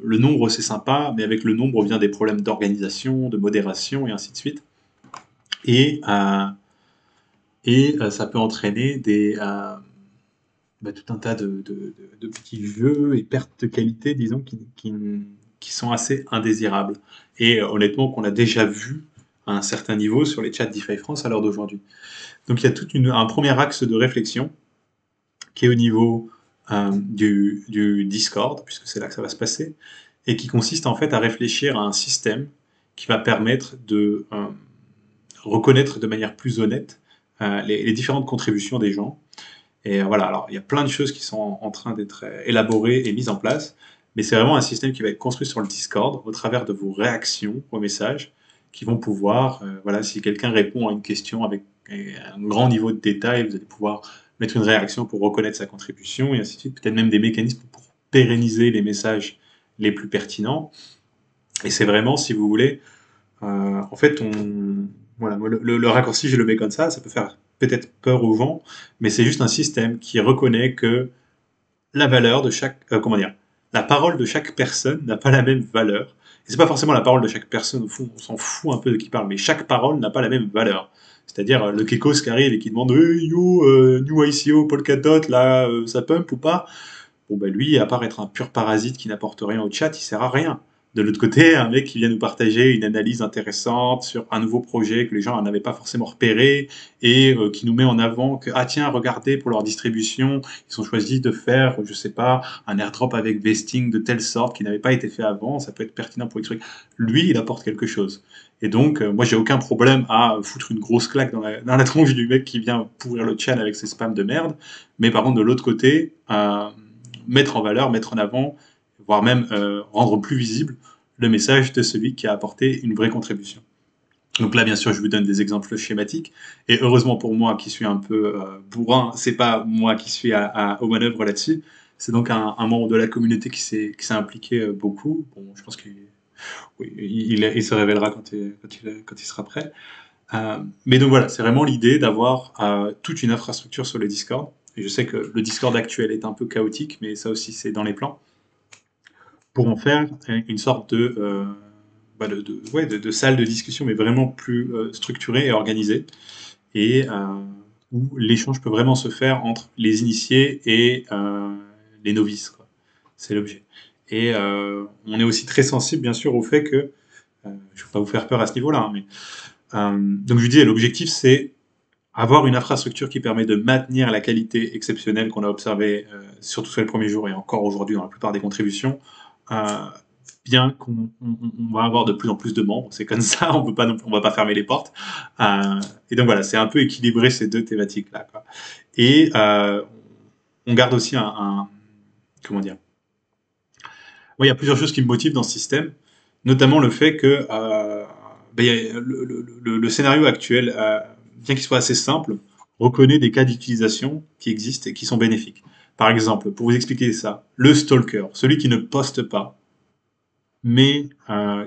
le nombre c'est sympa, mais avec le nombre vient des problèmes d'organisation, de modération et ainsi de suite. Et, ça peut entraîner tout un tas de petits jeux et pertes de qualité, disons, qui sont assez indésirables. Et honnêtement, qu'on a déjà vu à un certain niveau sur les chats DeFi France à l'heure d'aujourd'hui. Donc il y a un premier axe de réflexion qui est au niveau du Discord, puisque c'est là que ça va se passer, et qui consiste en fait à réfléchir à un système qui va permettre de reconnaître de manière plus honnête les différentes contributions des gens. Et voilà, alors il y a plein de choses qui sont en train d'être élaborées et mises en place, mais c'est vraiment un système qui va être construit sur le Discord au travers de vos réactions aux messages qui vont pouvoir, voilà, si quelqu'un répond à une question avec un grand niveau de détail, vous allez pouvoir mettre une réaction pour reconnaître sa contribution et ainsi de suite, peut-être même des mécanismes pour pérenniser les messages les plus pertinents. Et c'est vraiment, si vous voulez, en fait, voilà, le raccourci, je le mets comme ça peut faire peut-être peur aux gens, mais c'est juste un système qui reconnaît que la valeur de chaque, comment dire, la parole de chaque personne n'a pas la même valeur. Et c'est pas forcément la parole de chaque personne, au fond, on s'en fout un peu de qui parle, mais chaque parole n'a pas la même valeur. C'est-à-dire le Kekos qui arrive et qui demande hey, yo, New ICO, Polkadot, là, ça pump ou pas. Bon, ben lui, à part être un pur parasite qui n'apporte rien au chat, il sert à rien. De l'autre côté, un mec qui vient nous partager une analyse intéressante sur un nouveau projet que les gens n'avaient pas forcément repéré et qui nous met en avant que, ah tiens, regardez, pour leur distribution, ils ont choisi de faire, je sais pas, un airdrop avec vesting de telle sorte qui n'avait pas été fait avant, ça peut être pertinent pour les trucs. Lui, il apporte quelque chose. Et donc, moi, j'ai aucun problème à foutre une grosse claque dans la tronche du mec qui vient pourrir le chat avec ses spams de merde. Mais par contre, de l'autre côté, mettre en valeur, mettre en avant, voire même rendre plus visible le message de celui qui a apporté une vraie contribution. Donc là, bien sûr, je vous donne des exemples schématiques. Et heureusement pour moi, qui suis un peu bourrin, c'est pas moi qui suis aux manœuvres là-dessus. C'est donc un membre de la communauté qui s'est impliqué beaucoup. Bon, je pense qu'il oui, il se révélera quand il sera prêt. Mais donc voilà, c'est vraiment l'idée d'avoir toute une infrastructure sur le Discord. Et je sais que le Discord actuel est un peu chaotique, mais ça aussi c'est dans les plans. Pour en faire une sorte ouais, de salle de discussion, mais vraiment plus structurée et organisée. Et où l'échange peut vraiment se faire entre les initiés et les novices, quoi. C'est l'objet. Et on est aussi très sensible, bien sûr, au fait que, je ne veux pas vous faire peur à ce niveau-là, hein, mais donc je disais, l'objectif c'est avoir une infrastructure qui permet de maintenir la qualité exceptionnelle qu'on a observée, surtout sur les premiers jours et encore aujourd'hui dans la plupart des contributions, euh, bien qu'on va avoir de plus en plus de membres, c'est comme ça, on va pas fermer les portes. Et donc voilà, c'est un peu équilibrer ces deux thématiques-là, quoi. Et on garde aussi comment dire, moi, il y a plusieurs choses qui me motivent dans ce système, notamment le fait que ben, le scénario actuel, bien qu'il soit assez simple, reconnaît des cas d'utilisation qui existent et qui sont bénéfiques. Par exemple, pour vous expliquer ça, le stalker, celui qui ne poste pas, mais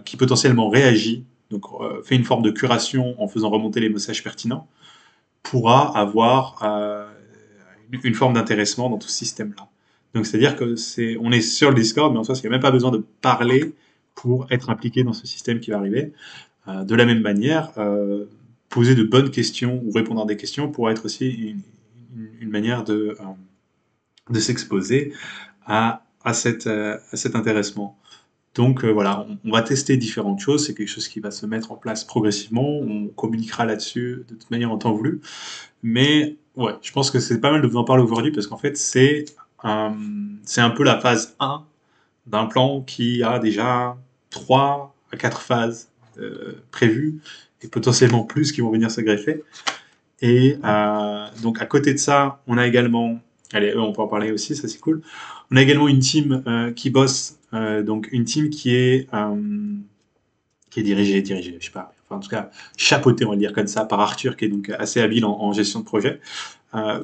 qui potentiellement réagit, donc fait une forme de curation en faisant remonter les messages pertinents, pourra avoir une forme d'intéressement dans tout ce système-là. Donc c'est-à-dire que on est sur le Discord, mais en soi, il n'y a même pas besoin de parler pour être impliqué dans ce système qui va arriver. De la même manière, poser de bonnes questions ou répondre à des questions pourra être aussi une manière de s'exposer à cet intéressement. Donc voilà, on va tester différentes choses, c'est quelque chose qui va se mettre en place progressivement, on communiquera là-dessus de toute manière en temps voulu. Mais ouais, je pense que c'est pas mal de vous en parler aujourd'hui parce qu'en fait, c'est un peu la phase 1 d'un plan qui a déjà 3 à 4 phases prévues et potentiellement plus qui vont venir se greffer. Et donc à côté de ça, on a également, allez, on peut en parler aussi, ça c'est cool. On a également une team qui bosse, donc une team qui est dirigée, je sais pas, enfin en tout cas chapeautée, on va le dire comme ça, par Arthur, qui est donc assez habile en gestion de projet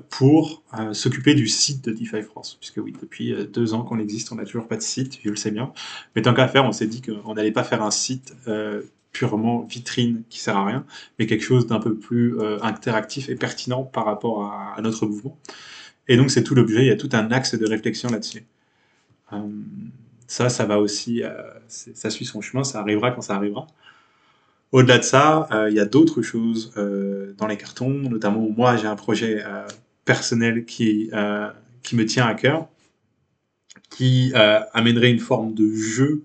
pour s'occuper du site de DeFi France. Puisque oui, depuis 2 ans qu'on existe, on n'a toujours pas de site, je le sais bien. Mais tant qu'à faire, on s'est dit qu'on n'allait pas faire un site purement vitrine qui sert à rien, mais quelque chose d'un peu plus interactif et pertinent par rapport à notre mouvement. Et donc c'est tout l'objet, il y a tout un axe de réflexion là-dessus. Euh, ça va aussi, ça suit son chemin, ça arrivera quand ça arrivera. Au-delà de ça, il y a d'autres choses dans les cartons, notamment moi j'ai un projet personnel qui me tient à cœur, qui amènerait une forme de jeu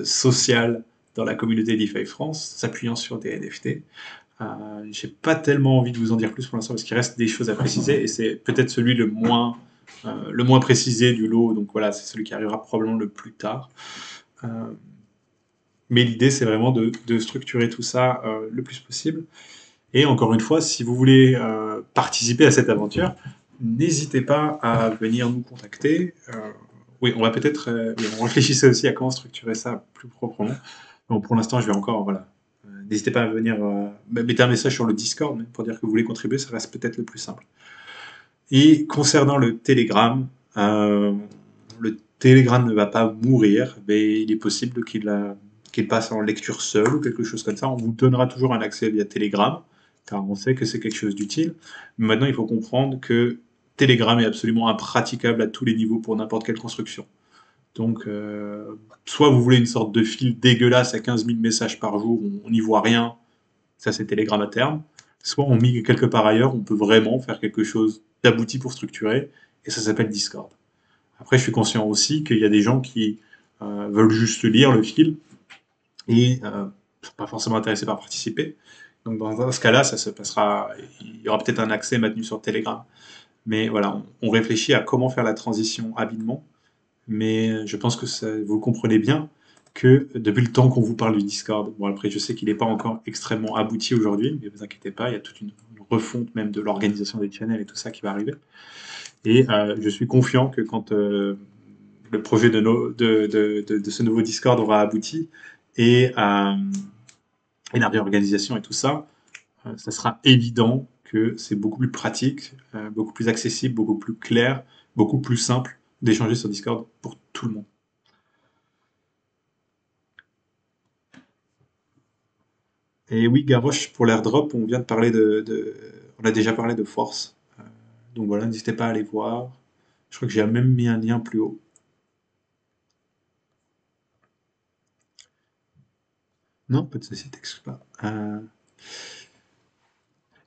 social dans la communauté DeFi France, s'appuyant sur des NFT. J'ai pas tellement envie de vous en dire plus pour l'instant parce qu'il reste des choses à préciser et c'est peut-être celui le moins précisé du lot, donc voilà, c'est celui qui arrivera probablement le plus tard. Euh, mais l'idée, c'est vraiment de structurer tout ça le plus possible. Et encore une fois, si vous voulez participer à cette aventure, n'hésitez pas à venir nous contacter. Oui, on va peut-être, oui, on réfléchissait aussi à comment structurer ça plus proprement. Bon, pour l'instant, je vais encore, voilà. N'hésitez pas à venir, mettez un message sur le Discord même, pour dire que vous voulez contribuer, ça reste peut-être le plus simple. Et concernant le Telegram ne va pas mourir, mais il est possible qu'il passe en lecture seule ou quelque chose comme ça. On vous donnera toujours un accès via Telegram, car on sait que c'est quelque chose d'utile. Mais maintenant, il faut comprendre que Telegram est absolument impraticable à tous les niveaux pour n'importe quelle construction. Donc, soit vous voulez une sorte de fil dégueulasse à 15 000 messages par jour, on n'y voit rien, ça c'est Telegram à terme, soit on migre quelque part ailleurs, on peut vraiment faire quelque chose d'abouti pour structurer, et ça s'appelle Discord. Après, je suis conscient aussi qu'il y a des gens qui veulent juste lire le fil et sont pas forcément intéressés par participer. Donc dans ce cas-là, ça se passera, il y aura peut-être un accès maintenu sur Telegram. Mais voilà, on réfléchit à comment faire la transition habilement. Mais je pense que vous comprenez bien que depuis le temps qu'on vous parle du Discord, bon après je sais qu'il n'est pas encore extrêmement abouti aujourd'hui, mais vous inquiétez pas, il y a toute une refonte même de l'organisation des channels et tout ça qui va arriver. Et je suis confiant que quand le projet de ce nouveau Discord aura abouti et la réorganisation et tout ça, ça sera évident que c'est beaucoup plus pratique, beaucoup plus accessible, beaucoup plus clair, beaucoup plus simple d'échanger sur Discord pour tout le monde. Et oui, Garrosh, pour l'airdrop, on vient de parler on a déjà parlé de Force. Donc voilà, n'hésitez pas à aller voir. Je crois que j'ai même mis un lien plus haut. Non, pas de souci, t'excuse pas.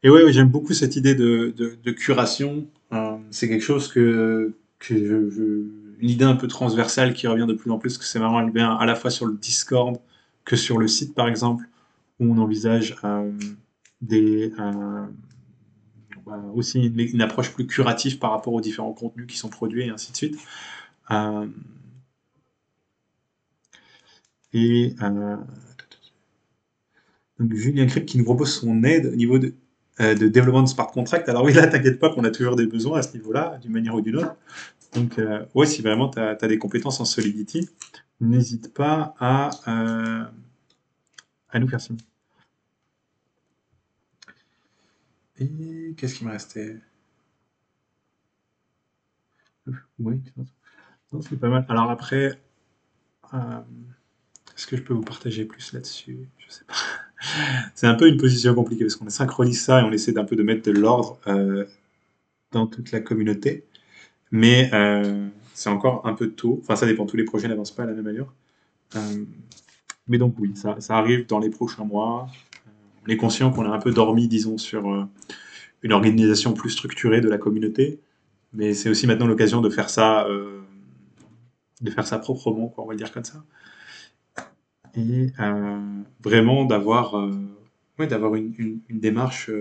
Et ouais, ouais, j'aime beaucoup cette idée de curation. C'est quelque chose une idée un peu transversale qui revient de plus en plus, que c'est marrant, elle vient à la fois sur le Discord que sur le site, par exemple, où on envisage des, aussi une approche plus curative par rapport aux différents contenus qui sont produits et ainsi de suite. Euh, et donc Julien Cripp qui nous propose son aide au niveau de développement de smart contract. Alors oui, là, t'inquiète pas qu'on a toujours des besoins à ce niveau-là, d'une manière ou d'une autre. Donc, ouais, si vraiment tu as des compétences en Solidity, n'hésite pas à nous faire signe. Et qu'est-ce qui me restait? Oui, non, c'est pas mal. Alors après, euh, est-ce que je peux vous partager plus là-dessus? Je sais pas. C'est un peu une position compliquée parce qu'on synchronise ça et on essaie d'un peu de mettre de l'ordre dans toute la communauté. Mais c'est encore un peu tôt. Enfin, ça dépend. Tous les projets n'avancent pas à la même allure. Euh, mais donc oui, ça arrive dans les prochains mois. On est conscient qu'on a un peu dormi, disons, sur une organisation plus structurée de la communauté. Mais c'est aussi maintenant l'occasion de faire ça proprement, quoi, on va le dire comme ça. Et vraiment ouais, d'avoir une démarche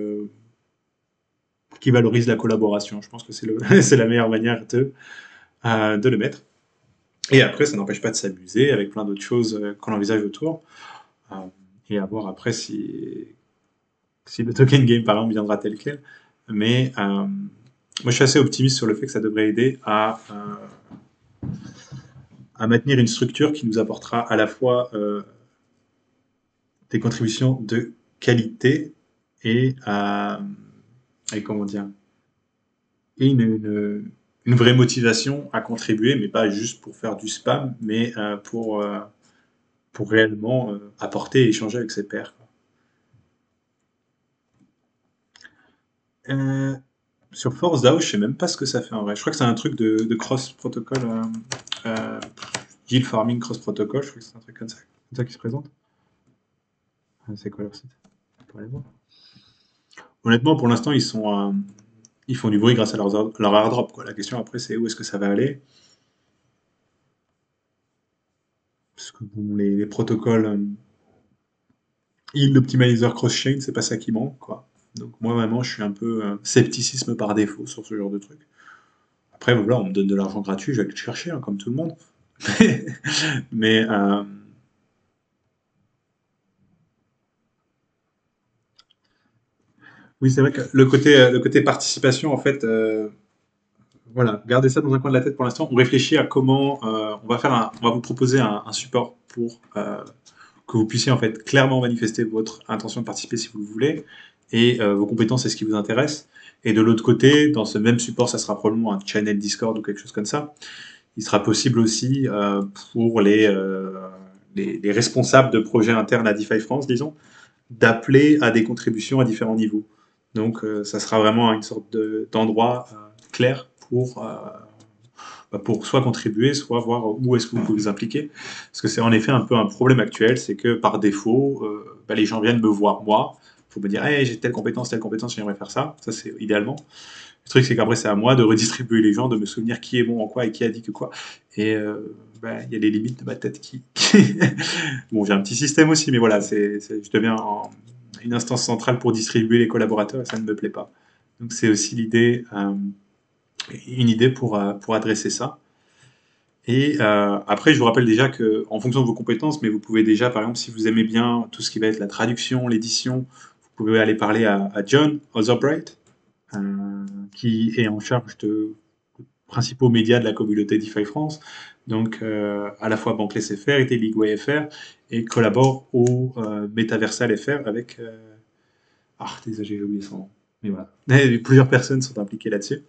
qui valorise la collaboration. Je pense que c'est la meilleure manière de le mettre. Et après, ça n'empêche pas de s'amuser avec plein d'autres choses qu'on envisage autour. Euh, et à voir après si le token game, par exemple, viendra tel quel. Mais moi, je suis assez optimiste sur le fait que ça devrait aider à maintenir une structure qui nous apportera à la fois des contributions de qualité et, et comment dire, et une vraie motivation à contribuer, mais pas juste pour faire du spam, mais pour réellement apporter et échanger avec ses pairs. Euh, Sur ForceDAO, je sais même pas ce que ça fait en vrai. Je crois que c'est un truc de cross-protocol, yield farming cross-protocol, je crois que c'est un truc comme ça qui se présente. C'est quoi leur site? Pour aller voir. Honnêtement, pour l'instant, ils font du bruit grâce à leur airdrop, quoi. La question après, c'est où est-ce que ça va aller? Parce que bon, les protocoles yield optimizer cross-chain, c'est pas ça qui manque, quoi. Donc moi, vraiment, je suis un peu scepticisme par défaut sur ce genre de truc. Après, voilà, on me donne de l'argent gratuit, je vais aller le chercher, hein, comme tout le monde. Mais oui, c'est vrai que le côté participation, en fait, voilà, gardez ça dans un coin de la tête pour l'instant. On réfléchit à comment on va vous proposer un support pour que vous puissiez en fait clairement manifester votre intention de participer si vous le voulez et vos compétences et ce qui vous intéresse. Et de l'autre côté, dans ce même support, ça sera probablement un channel Discord ou quelque chose comme ça. Il sera possible aussi pour les responsables de projets internes à DeFi France, disons, d'appeler à des contributions à différents niveaux. Donc, ça sera vraiment une sorte d'endroit clair pour soit contribuer, soit voir où est-ce que vous pouvez vous impliquer. Parce que c'est en effet un peu un problème actuel, c'est que par défaut, les gens viennent me voir moi. Il faut me dire, hey, j'ai telle compétence, j'aimerais faire ça. Ça, c'est idéalement. Le truc, c'est qu'après, c'est à moi de redistribuer les gens, de me souvenir qui est bon en quoi et qui a dit que quoi. Et il y a les limites de ma tête bon, j'ai un petit système aussi, mais voilà, je deviens une instance centrale pour distribuer les collaborateurs et ça ne me plaît pas. Donc c'est aussi une idée pour adresser ça. Et après, je vous rappelle déjà que, en fonction de vos compétences, mais vous pouvez déjà, par exemple, si vous aimez bien tout ce qui va être la traduction, l'édition, vous pouvez aller parler à John Otherbright, qui est en charge de principaux médias de la communauté DeFi France, donc à la fois Bankless FR et Ligway FR, et collabore au Metaversal FR avec... désolé, j'ai oublié son nom. Mais voilà. Et plusieurs personnes sont impliquées là-dessus.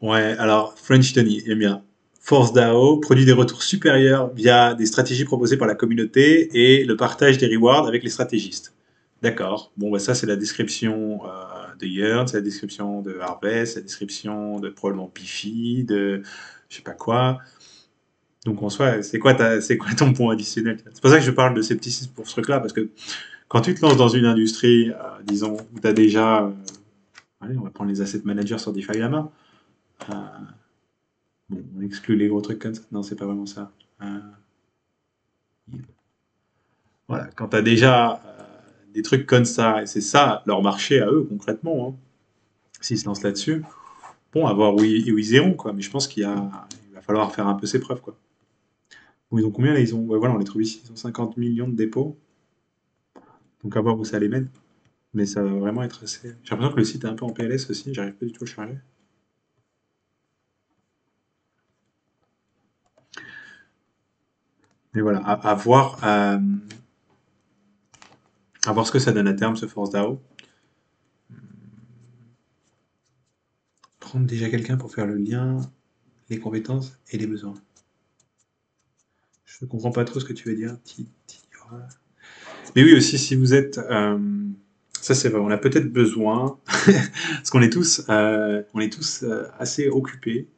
Ouais, alors French Tony, il aime bien. Force DAO produit des retours supérieurs via des stratégies proposées par la communauté et le partage des rewards avec les stratégistes. D'accord. Bon, bah ça, c'est la description de Yearn, c'est la description de Harvest, c'est la description de probablement Piffy, de je sais pas quoi. Donc en soi, c'est quoi ton point additionnel? C'est pour ça que je parle de scepticisme pour ce truc-là, parce que quand tu te lances dans une industrie, disons, où tu as déjà, allez, on va prendre les asset managers sur DeFi Lama, euh, bon, on exclut les gros trucs comme ça. Non, c'est pas vraiment ça. Euh, voilà, quand tu as déjà des trucs comme ça. Et c'est ça leur marché à eux, concrètement, hein. S'ils se lancent là-dessus, bon, à voir où ils iront, quoi. Mais je pense il va falloir faire un peu ses preuves, quoi. Bon, ils ont combien là? Ils ont, ouais, voilà, on les trouve ici. Ils ont 50 millions de dépôts. Donc à voir où ça les mène. Mais ça va vraiment être assez. J'ai l'impression que le site est un peu en PLS aussi. J'arrive pas du tout à le charger. Mais voilà, à voir ce que ça donne à terme, ce Force DAO. Prendre déjà quelqu'un pour faire le lien, les compétences et les besoins. Je ne comprends pas trop ce que tu veux dire. Mais oui, aussi, si vous êtes. Ça, c'est vrai, on a peut-être besoin, parce on est tous assez occupés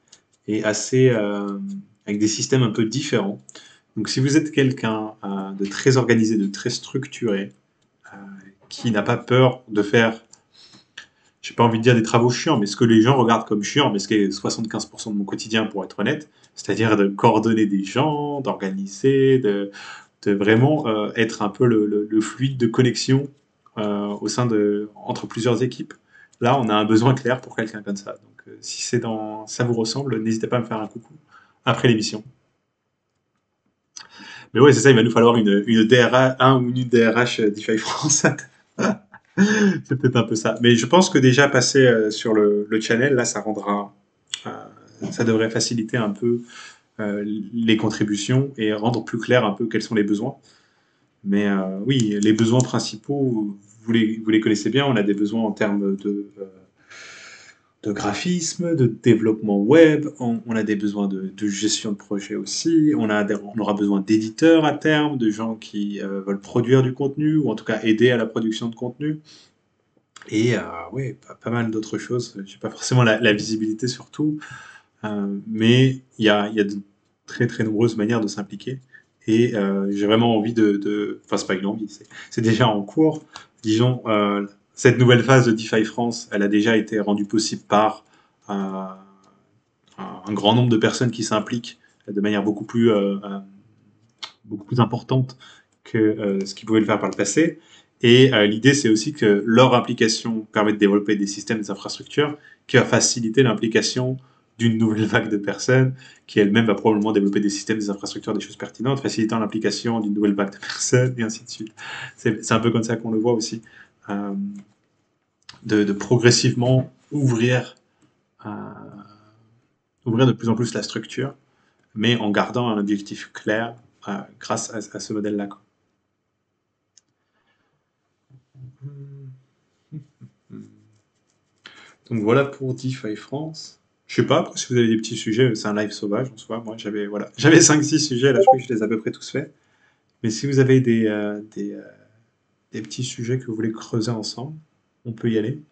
et assez. Avec des systèmes un peu différents. Donc, si vous êtes quelqu'un de très organisé, de très structuré, euh, qui n'a pas peur de faire, j'ai pas envie de dire des travaux chiants, mais ce que les gens regardent comme chiant, mais ce qui est 75% de mon quotidien pour être honnête, c'est-à-dire de coordonner des gens, d'organiser, de vraiment être un peu le fluide de connexion entre plusieurs équipes. Là, on a un besoin clair pour quelqu'un comme ça. Donc, si ça vous ressemble, n'hésitez pas à me faire un coucou après l'émission. Mais ouais, c'est ça, il va nous falloir une DRH, un ou une DRH DeFi France. C'est peut-être un peu ça. Mais je pense que déjà passer sur le channel, là, euh, ça devrait faciliter un peu les contributions et rendre plus clair un peu quels sont les besoins. Mais oui, les besoins principaux, vous les connaissez bien. On a des besoins en termes de graphisme, de développement web, on a des besoins de gestion de projet aussi, on aura besoin d'éditeurs à terme, de gens qui veulent produire du contenu, ou en tout cas aider à la production de contenu. Et oui, pas mal d'autres choses. Je n'ai pas forcément la visibilité sur tout, mais il y a de très très nombreuses manières de s'impliquer. Et j'ai vraiment envie enfin, c'est pas une envie, c'est déjà en cours. Disons, cette nouvelle phase de DeFi France, elle a déjà été rendue possible par un grand nombre de personnes qui s'impliquent de manière beaucoup plus importante que ce qu'ils pouvaient le faire par le passé. Et l'idée, c'est aussi que leur implication permet de développer des systèmes, des infrastructures qui va faciliter l'implication d'une nouvelle vague de personnes qui elle-même va probablement développer des systèmes, des infrastructures, des choses pertinentes, facilitant l'implication d'une nouvelle vague de personnes, et ainsi de suite. C'est un peu comme ça qu'on le voit aussi. Euh, de progressivement euh, ouvrir de plus en plus la structure, mais en gardant un objectif clair grâce à ce modèle-là. Donc voilà pour DeFi France. Je sais pas, après, si vous avez des petits sujets, c'est un live sauvage en soi. Moi, j'avais 5-6 sujets, là, je crois que je les ai à peu près tous faits. Mais si vous avez des petits sujets que vous voulez creuser ensemble, on peut y aller,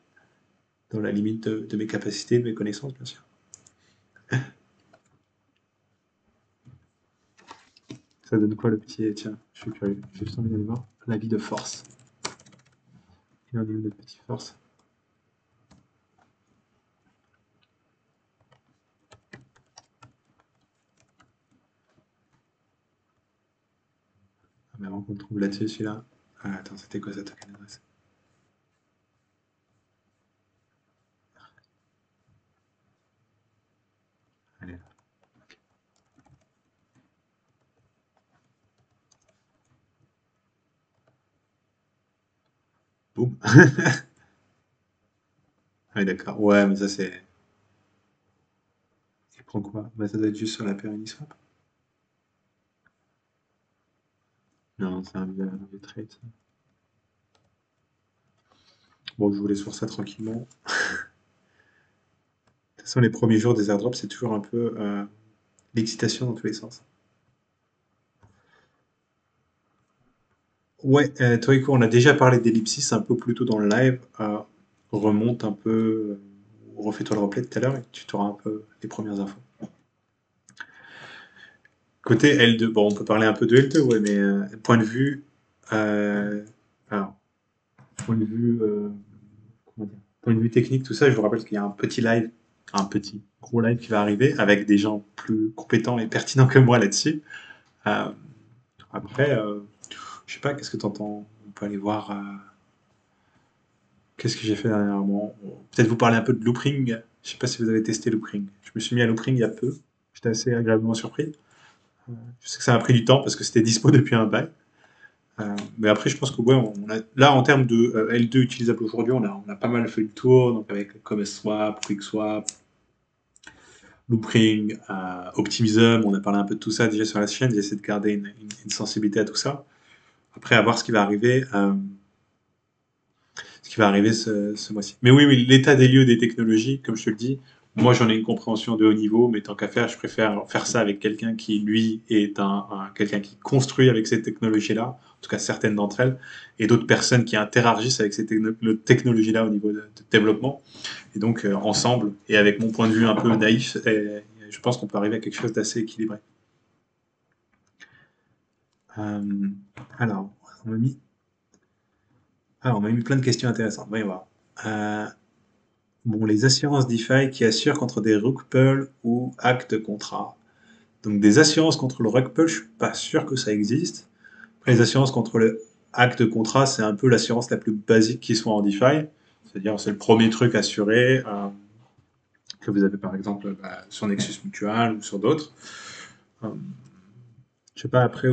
dans la limite de mes capacités, de mes connaissances, bien sûr. Ça donne quoi le petit. Tiens, je suis curieux. J'ai juste envie d'aller voir. La vie de force. Il en est où notre petit force? Ah, mais avant qu'on le trouve là-dessus, celui-là. Ah, attends, c'était quoi sa token adresse? Allez, là. Boum. Ah oui, d'accord. Ouais, mais ça, c'est. Il prend quoi? Bah, ça doit être juste sur la paire Uniswap. Non, c'est un vieux trade, ça. Bon, je vous laisse sur ça tranquillement. De toute façon, les premiers jours des airdrops, c'est toujours un peu l'excitation dans tous les sens. Ouais, Toiko, on a déjà parlé d'ellipsis un peu plus tôt dans le live. Remonte un peu, refais-toi le replay tout à l'heure et tu auras un peu les premières infos. Côté L2, bon, on peut parler un peu de L2, ouais, mais point de vue, euh, alors, point de vue, comment dire, point de vue technique, tout ça, je vous rappelle qu'il y a un petit gros live qui va arriver avec des gens plus compétents et pertinents que moi là-dessus. Euh, après, je sais pas, qu'est-ce que tu entends? On peut aller voir. Qu'est-ce que j'ai fait dernièrement? Peut-être vous parler un peu de Loopring. Je sais pas si vous avez testé Loopring. Je me suis mis à Loopring il y a peu. J'étais assez agréablement surpris. Je sais que ça m'a pris du temps parce que c'était dispo depuis un bail. Mais après, je pense que ouais, là, en termes de L2 utilisable aujourd'hui, on a pas mal fait le tour. Donc avec ComSwap, QuickSwap, Loopring, Optimism, on a parlé un peu de tout ça déjà sur la chaîne. J'essaie de garder une sensibilité à tout ça. Après, à voir ce qui va arriver. Ce qui va arriver ce mois-ci. Mais oui, oui, l'état des lieux des technologies, comme je te le dis, moi j'en ai une compréhension de haut niveau, mais tant qu'à faire, je préfère faire ça avec quelqu'un qui, lui, est quelqu'un qui construit avec ces technologies-là, en tout cas certaines d'entre elles, et d'autres personnes qui interagissent avec ces technologies-là au niveau de développement. Et donc, ensemble, et avec mon point de vue un peu naïf, je pense qu'on peut arriver à quelque chose d'assez équilibré. Euh, alors, on m'a mis, on m'a mis plein de questions intéressantes. Voyons voir. Bon, les assurances DeFi qui assurent contre des rug pull ou hacks de contrat. Donc des assurances contre le rug pull, je suis pas sûr que ça existe. Après, les assurances contre le hack de contrat, c'est un peu l'assurance la plus basique qui soit en DeFi. C'est-à-dire, c'est le premier truc assuré que vous avez par exemple sur Nexus Mutual ou sur d'autres. Euh, je sais pas après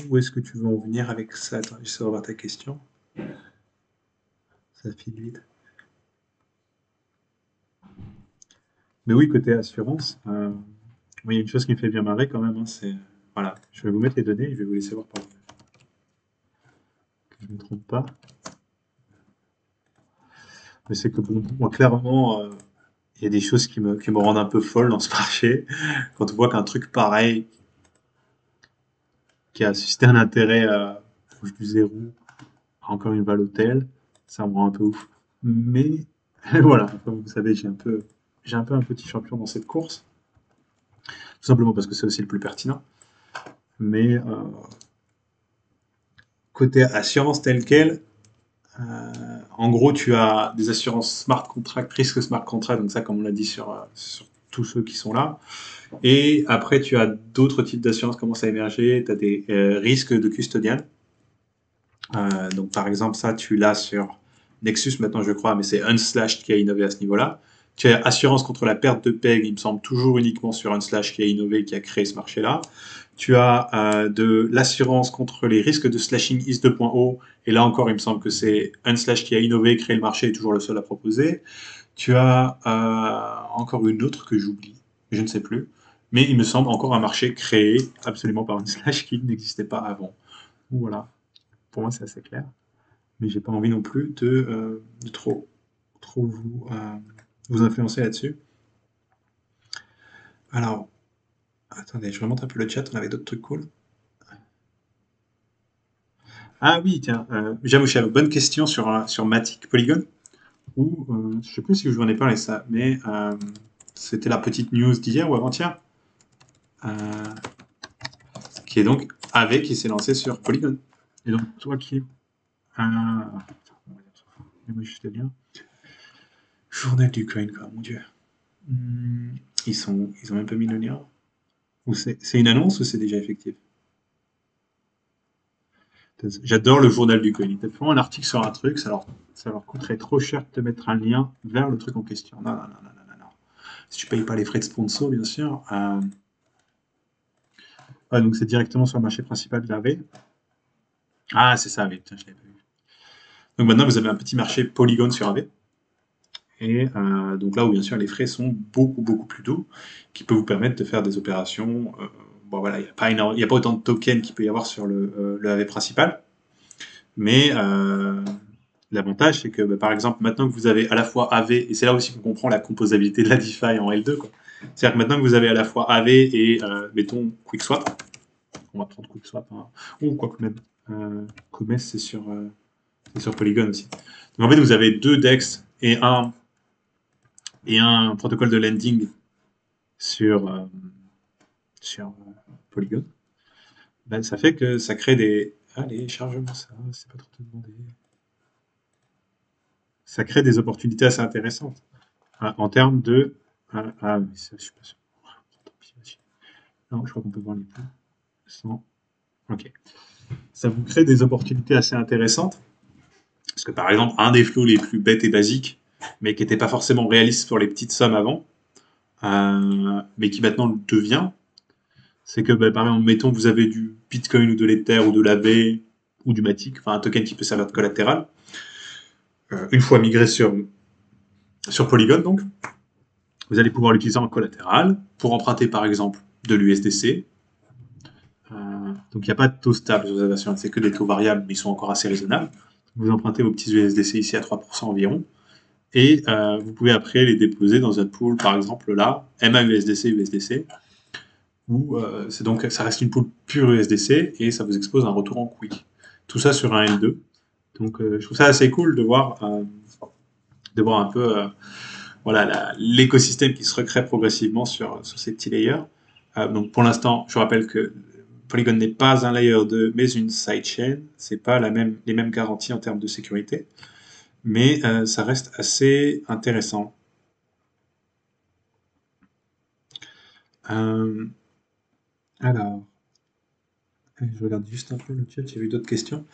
où est-ce que tu veux en venir avec ça. Attends, j'essaie de revoir ta question. Ça file vite. Mais oui, côté assurance, il y a une chose qui me fait bien marrer quand même, hein, c'est... Voilà, je vais vous mettre les données et je vais vous laisser voir par que je ne me trompe pas. Mais c'est que, bon, moi, clairement, il y a des choses qui me rendent un peu folle dans ce marché. Quand on voit qu'un truc pareil, qui a suscité un intérêt proche du zéro, a encore une valeur telle, ça me rend un peu ouf. Mais voilà, comme vous savez, j'ai un peu un petit champion dans cette course, tout simplement parce que c'est aussi le plus pertinent. Mais côté assurance telle quelle, en gros, tu as des assurances smart contract, risque smart contract, donc ça, comme on l'a dit sur tous ceux qui sont là. Et après, tu as d'autres types d'assurances qui commencent à émerger. Tu as des risques de custodian. Donc, par exemple, ça, tu l'as sur Nexus maintenant, je crois, mais c'est Unslash qui a innové à ce niveau-là. Tu as assurance contre la perte de PEG, il me semble toujours uniquement sur Unslash qui a innové, qui a créé ce marché-là. Tu as de l'assurance contre les risques de slashing is 2.0, et là encore, il me semble que c'est Unslash qui a innové, créé le marché, et toujours le seul à proposer. Tu as encore une autre que j'oublie, je ne sais plus, mais il me semble encore un marché créé absolument par Unslash qui n'existait pas avant. Voilà, pour moi c'est assez clair, mais j'ai pas envie non plus de trop vous influencer là-dessus. Alors, attendez, je remonte un peu le chat, on avait d'autres trucs cool. Ah oui, tiens, Jamouchel, bonne question sur Matic Polygon, ou je sais plus si je vous en ai parlé ça, mais c'était la petite news d'hier ou avant-hier, euh, qui est donc AV qui s'est lancé sur Polygon. Et donc, toi qui... moi, juste le lien. Journal du coin, quoi, mon dieu. Ils ont même pas mis le lien. Ou c'est une annonce ou c'est déjà effectif? J'adore le journal du coin. Ils te font un article sur un truc, ça leur coûterait trop cher de te mettre un lien vers le truc en question. Non, non, non, non, non, non. Si tu payes pas les frais de sponsor, bien sûr. Ouais, donc c'est directement sur le marché principal de l'AV. Ah, c'est ça, oui, putain, je l'avais pas vu. Donc maintenant, vous avez un petit marché Polygon sur AV. Et donc là où bien sûr les frais sont beaucoup beaucoup plus doux, qui peut vous permettre de faire des opérations. Bon voilà, il y a pas autant de tokens qu'il peut y avoir sur le AV principal, mais l'avantage c'est que par exemple maintenant que vous avez à la fois AV, et c'est là aussi qu'on comprend la composabilité de la DeFi en L2, quoi. C'est-à-dire que maintenant que vous avez à la fois AV et mettons QuickSwap, on va prendre QuickSwap, hein, ou quoi que même, Comes c'est sur Polygon aussi. Donc en fait vous avez deux DEX et un protocole de lending sur Polygon, ben, ça fait que ça crée des... Allez, charge-moi ça, c'est pas trop te demander. Ça crée des opportunités assez intéressantes en termes de... oui, ça, je suis pas sûr. Tant pis, vas-y. Non, je crois qu'on peut voir les points. Sans... Ok. Ça vous crée des opportunités assez intéressantes Parce que par exemple, un des flows les plus bêtes et basiques, mais qui n'était pas forcément réaliste pour les petites sommes avant, mais qui maintenant le devient, c'est que bah, par exemple, mettons que vous avez du Bitcoin ou de l'Ether ou de l'AV ou du Matic, enfin un token qui peut servir de collatéral, une fois migré sur Polygon donc, vous allez pouvoir l'utiliser en collatéral pour emprunter par exemple de l'USDC. Donc il n'y a pas de taux stable sur cette version, c'est que des taux variables, mais ils sont encore assez raisonnables. Vous empruntez vos petits USDC ici à 3% environ, et vous pouvez après les déposer dans un pool, par exemple là, MAUSDC, USDC, où c'est donc ça reste une pool pure USDC et ça vous expose un retour en quick. Tout ça sur un L2. Donc je trouve ça assez cool de voir un peu voilà l'écosystème qui se recrée progressivement sur ces petits layers. Donc pour l'instant, je rappelle que Polygon n'est pas un layer 2, mais une sidechain. C'est pas les mêmes garanties en termes de sécurité, mais ça reste assez intéressant. Euh, alors, je regarde juste un peu le chat, j'ai vu d'autres questions.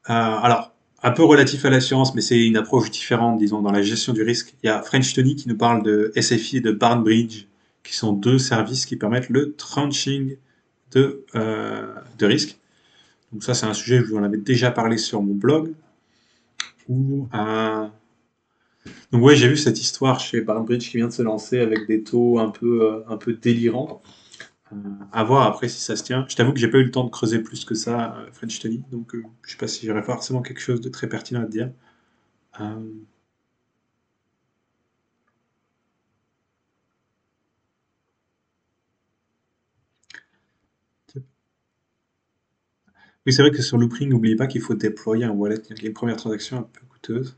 Alors, un peu relatif à l'assurance, mais c'est une approche différente, disons, dans la gestion du risque. Il y a French Tony qui nous parle de SFI et de Barnbridge, qui sont deux services qui permettent le tranching de risque. Donc ça, c'est un sujet, je vous en avais déjà parlé sur mon blog. Donc ouais, j'ai vu cette histoire chez Barnbridge qui vient de se lancer avec des taux un peu délirants. À voir après si ça se tient. Je t'avoue que j'ai pas eu le temps de creuser plus que ça, French Tony, donc je sais pas si j'aurais forcément quelque chose de très pertinent à te dire. Euh, Oui, c'est vrai que sur Loopring, n'oubliez pas qu'il faut déployer un wallet. Il y a une première transaction un peu coûteuse.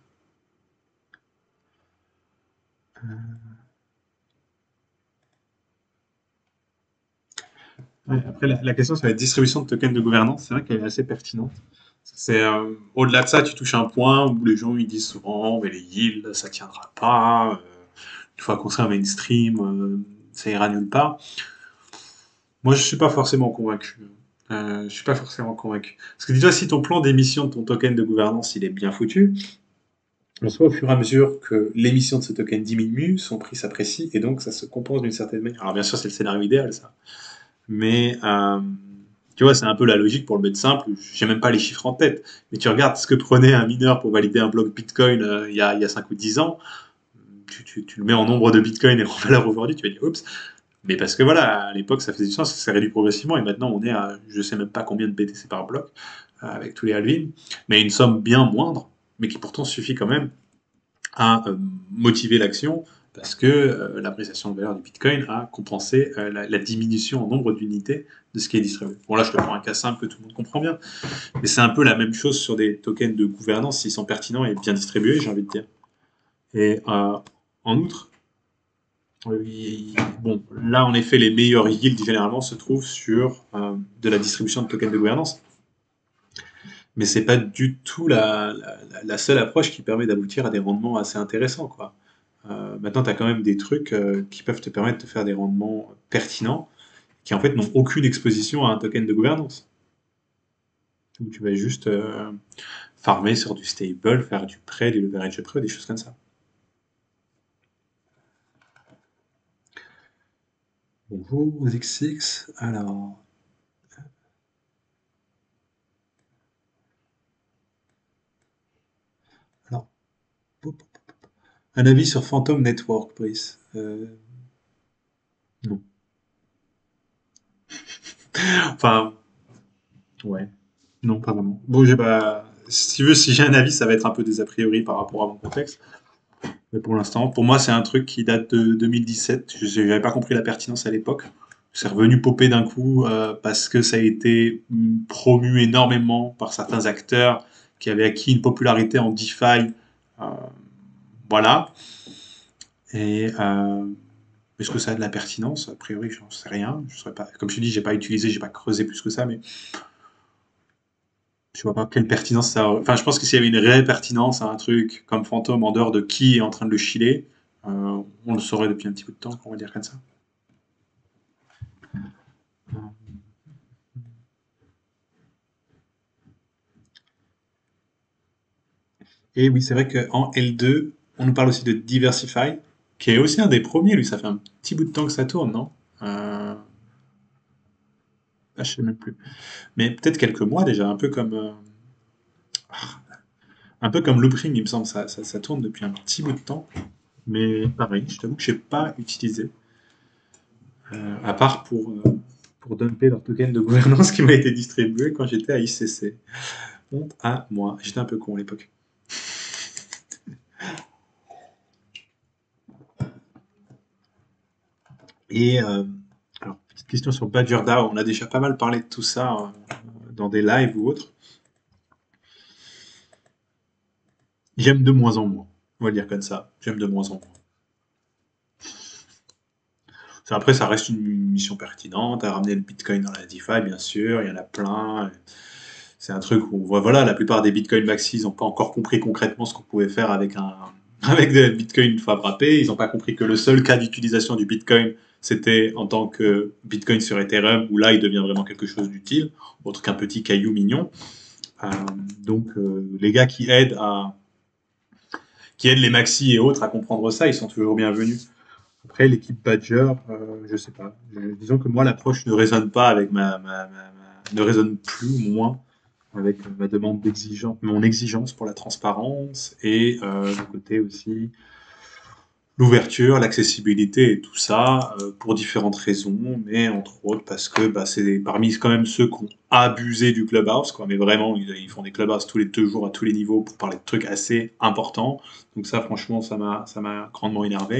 Ouais, après, la question sur la distribution de tokens de gouvernance, c'est vrai qu'elle est assez pertinente. C'est au-delà de ça, tu touches un point où les gens ils disent souvent, mais les yields, ça tiendra pas. Une fois qu'on sera mainstream, ça ira nulle part. Moi, je suis pas forcément convaincu. Je suis pas forcément convaincu. Parce que dis-toi, si ton plan d'émission de ton token de gouvernance, il est bien foutu, en soi, au fur et à mesure que l'émission de ce token diminue, son prix s'apprécie et donc ça se compense d'une certaine manière. Alors bien sûr, c'est le scénario idéal, ça. Mais tu vois, c'est un peu la logique pour le mettre simple. J'ai même pas les chiffres en tête. Mais tu regardes ce que prenait un mineur pour valider un bloc Bitcoin il y a 5 ou 10 ans. Tu le mets en nombre de Bitcoin et en valeur aujourd'hui, tu vas dire oups. Mais parce que voilà, à l'époque, ça faisait du sens, ça s'est réduit progressivement et maintenant on est à je sais même pas combien de BTC par bloc avec tous les halvings, mais une somme bien moindre, mais qui pourtant suffit quand même à motiver l'action parce que l'appréciation de valeur du Bitcoin a compensé la diminution en nombre d'unités de ce qui est distribué. Bon là je te prends un cas simple que tout le monde comprend bien, mais c'est un peu la même chose sur des tokens de gouvernance s'ils sont pertinents et bien distribués, j'ai envie de dire. Et en outre, bon, là en effet les meilleurs yields généralement se trouvent sur de la distribution de tokens de gouvernance, mais c'est pas du tout la seule approche qui permet d'aboutir à des rendements assez intéressants, quoi. Maintenant, tu as quand même des trucs qui peuvent te permettre de faire des rendements pertinents, qui en fait n'ont aucune exposition à un token de gouvernance. Donc, tu vas juste farmer sur du stable, faire du prêt, du leverage prêt, des choses comme ça. Bonjour, XX. Alors, un avis sur Phantom Network, Brice. Non. Enfin, ouais. Non, pas vraiment. Bon, j'ai pas. Si tu veux, si j'ai un avis, ça va être un peu des a priori par rapport à mon contexte. Mais pour l'instant, pour moi, c'est un truc qui date de 2017. Je n'avais pas compris la pertinence à l'époque. C'est revenu popper d'un coup parce que ça a été promu énormément par certains acteurs qui avaient acquis une popularité en DeFi. Euh, voilà. Et est-ce que ça a de la pertinence? A priori, j'en sais rien. Je saurais pas. Comme je te dis, j'ai pas utilisé, j'ai pas creusé plus que ça, mais je vois pas quelle pertinence ça aurait. Enfin, je pense que s'il y avait une réelle pertinence à un truc comme Phantom en dehors de qui est en train de le chiller, on le saurait depuis un petit bout de temps, on va dire comme ça. Et oui, c'est vrai qu'en L2, on nous parle aussi de Diversify, qui est aussi un des premiers, lui, ça fait un petit bout de temps que ça tourne, non? Ah, je sais même plus. Mais peut-être quelques mois déjà, un peu comme Loopring, il me semble, ça tourne depuis un petit bout de temps. Mais pareil, je t'avoue que je n'ai pas utilisé, à part pour dumper leur token de gouvernance qui m'a été distribué quand j'étais à ICC. Honte à moi, j'étais un peu con à l'époque. Et alors, petite question sur BadgerDAO, on a déjà pas mal parlé de tout ça dans des lives ou autres. J'aime de moins en moins, on va le dire comme ça, j'aime de moins en moins. Après, ça reste une mission pertinente à ramener le Bitcoin dans la DeFi, bien sûr, il y en a plein. C'est un truc où on voit, voilà, la plupart des Bitcoin maxis n'ont pas encore compris concrètement ce qu'on pouvait faire avec avec des Bitcoin une fois frappés. Ils n'ont pas compris que le seul cas d'utilisation du Bitcoin, c'était en tant que Bitcoin sur Ethereum, où là, il devient vraiment quelque chose d'utile, autre qu'un petit caillou mignon. Euh, les gars qui aident les maxis et autres à comprendre ça, ils sont toujours bienvenus. Après, l'équipe Badger, je sais pas. Disons que moi, l'approche ne résonne pas avec ne résonne plus, moins, avec ma demande d'exigence, mon exigence pour la transparence et le côté aussi l'ouverture, l'accessibilité et tout ça pour différentes raisons, mais entre autres parce que bah, c'est parmi quand même ceux qui ont abusé du clubhouse, quoi. Mais vraiment, ils font des clubhouse tous les 2 jours à tous les niveaux pour parler de trucs assez importants. Donc ça, franchement, ça m'a grandement énervé.